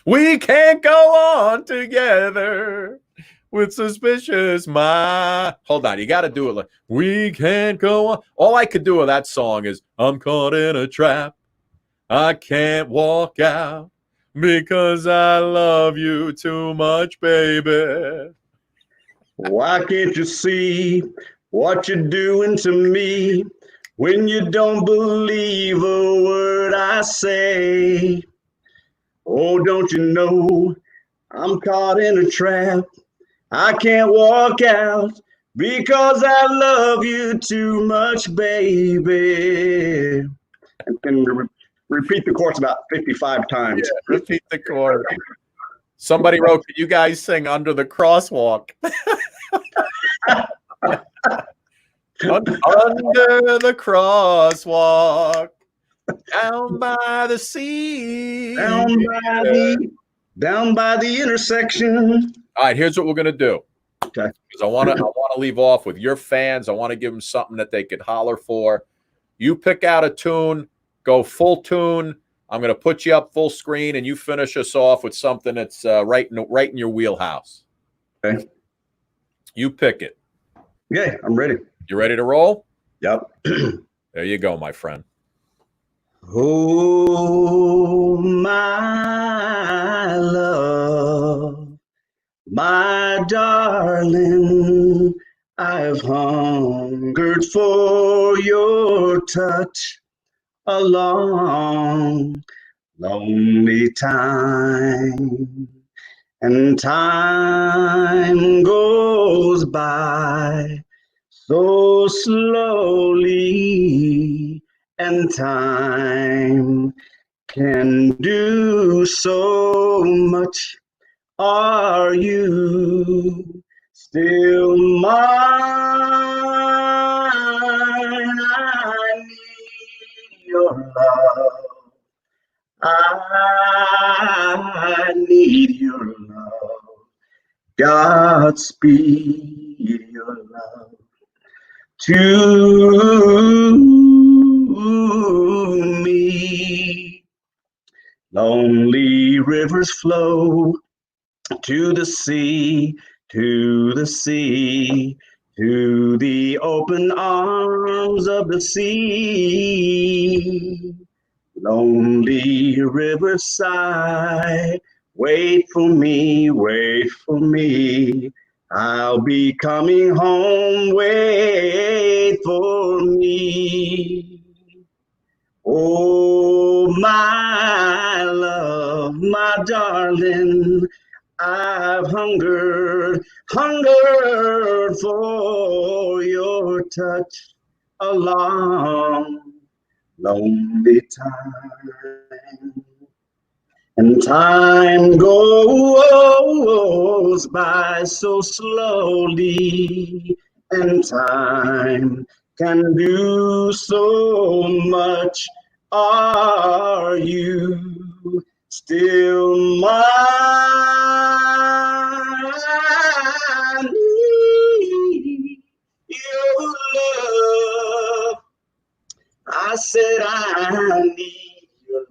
We can't go on together with suspicious minds. Hold on, you got to do it like, we can't go on. All I could do with that song is, I'm caught in a trap. I can't walk out because I love you too much, baby. Why can't you see what you're doing to me when you don't believe a word I say? Oh, don't you know I'm caught in a trap? I can't walk out because I love you too much, baby. And repeat the chorus about 55 times. Yeah, repeat the chorus. Somebody wrote, can you guys sing Under the Crosswalk? Under the crosswalk, down by the sea, down by the intersection. All right, here's what we're gonna do. Okay. Because I want to leave off with your fans. I want to give them something that they could holler for. You pick out a tune, go full tune. I'm gonna put you up full screen, and you finish us off with something that's right in your wheelhouse. Okay. You pick it. Okay, I'm ready. You ready to roll? Yep. There you go, my friend. Oh, my love, my darling, I've hungered for your touch a long, lonely time. And time goes by so slowly, and time can do so much. Are you still mine? I need your love. I need your love. Godspeed your love to me. rivers flow to the sea, to the sea, to the open arms of the sea. Lonely riverside, wait for me, wait for me. I'll be coming home, wait for me. Oh, my love, my darling, I've hungered for your touch a long, lonely time. And time goes by so slowly, and time can do so much. Are you still mine? I need your love. I said I need your love.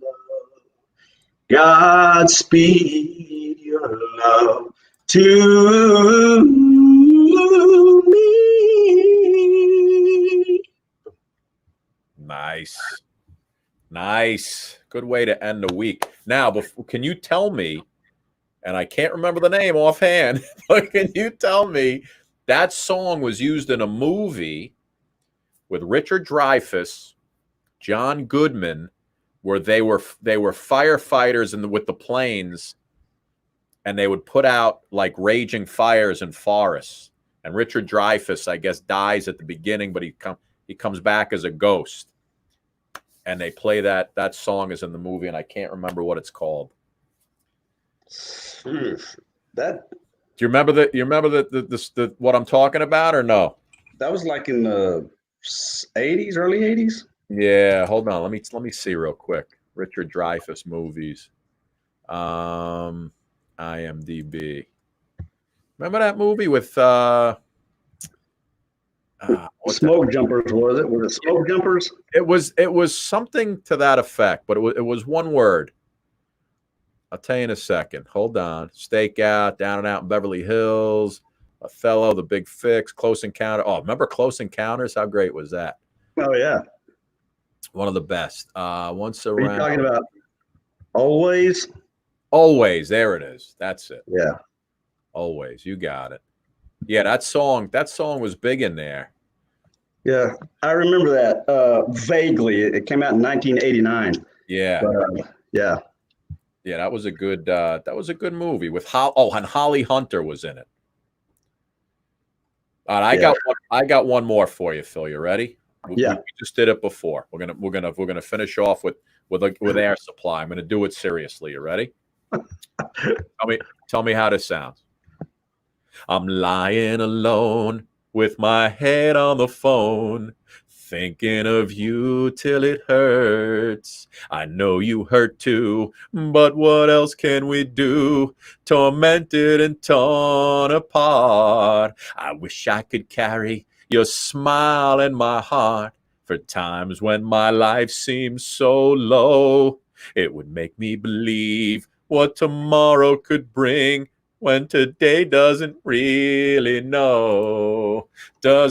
Godspeed your love to me. Nice. Nice. Good way to end the week. Now, can you tell me, and I can't remember the name offhand, but can you tell me that song was used in a movie with Richard Dreyfuss, John Goodman, where they were firefighters with the planes, and they would put out like raging fires in forests. And Richard Dreyfuss, I guess, dies at the beginning, but he comes back as a ghost. And they play that song is in the movie, and I can't remember what it's called. That Do you remember the what I'm talking about, or no? that was like in the 80s, early 80s. Yeah, hold on. Let me see real quick. Richard Dreyfuss movies. IMDb. Remember that movie with Smoke Jumpers, was it? Were it Smoke Jumpers? It was something to that effect, but it was one word. I'll tell you in a second. Hold on. Stakeout, Down and Out in Beverly Hills, Othello, The Big Fix, Close Encounter. Oh, remember Close Encounters? How great was that? Oh yeah. One of the best. Once Are you around. talking about Always? Always. There it is. That's it. Yeah. Always. You got it. Yeah, that song was big in there. Yeah, I remember that vaguely. It came out in 1989. Yeah. But, yeah. Yeah, that was a good movie with and Holly Hunter was in it. All right, I got one more for you, Phil. You ready? We just did it before. We're gonna finish off with air supply. I'm gonna do it seriously. You ready? Tell me how this sounds. I'm lying alone with my head on the phone, thinking of you till it hurts. I know you hurt too, but what else can we do? Tormented and torn apart. I wish I could carry your smile in my heart for times when my life seems so low. It would make me believe what tomorrow could bring, when today doesn't really know. Go,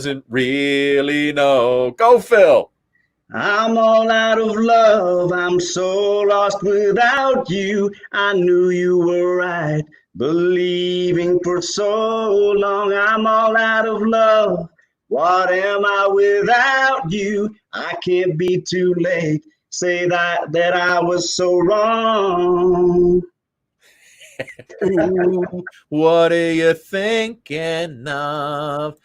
Phil. I'm all out of love. I'm so lost without you. I knew you were right, believing for so long. I'm all out of love. What am I without you? I can't be too late. Say that I was so wrong. Ooh, what are you thinking of?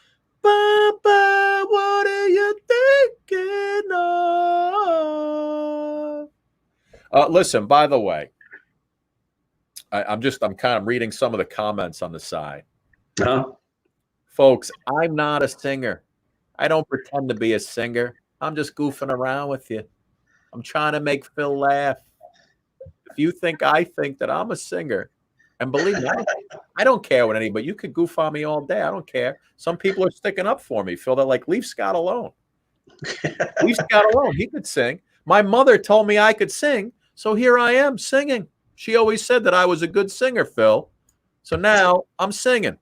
Papa, what are you thinking of? Listen, by the way, I'm kind of reading some of the comments on the side. Folks, I'm not a singer. I don't pretend to be a singer. I'm just goofing around with you. I'm trying to make Phil laugh. If you think I think that I'm a singer, and believe me, I don't care what anybody. You could goof on me all day. I don't care. Some people are sticking up for me, Phil. They're like, leave Scott alone. Leave Scott alone. He could sing. My mother told me I could sing, so here I am singing. She always said that I was a good singer, Phil. So now I'm singing.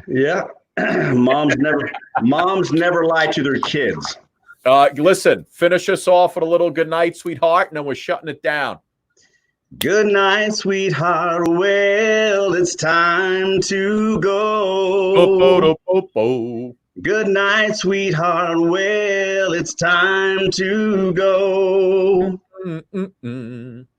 Yeah. moms never lie to their kids. Listen, finish us off with a little good night, sweetheart, and then we're shutting it down. Good night, sweetheart. Well, it's time to go. Good night, sweetheart. Well, it's time to go.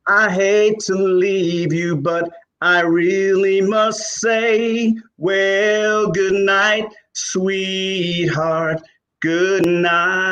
I hate to leave you, but I really must say, well, good night, sweetheart. Good night.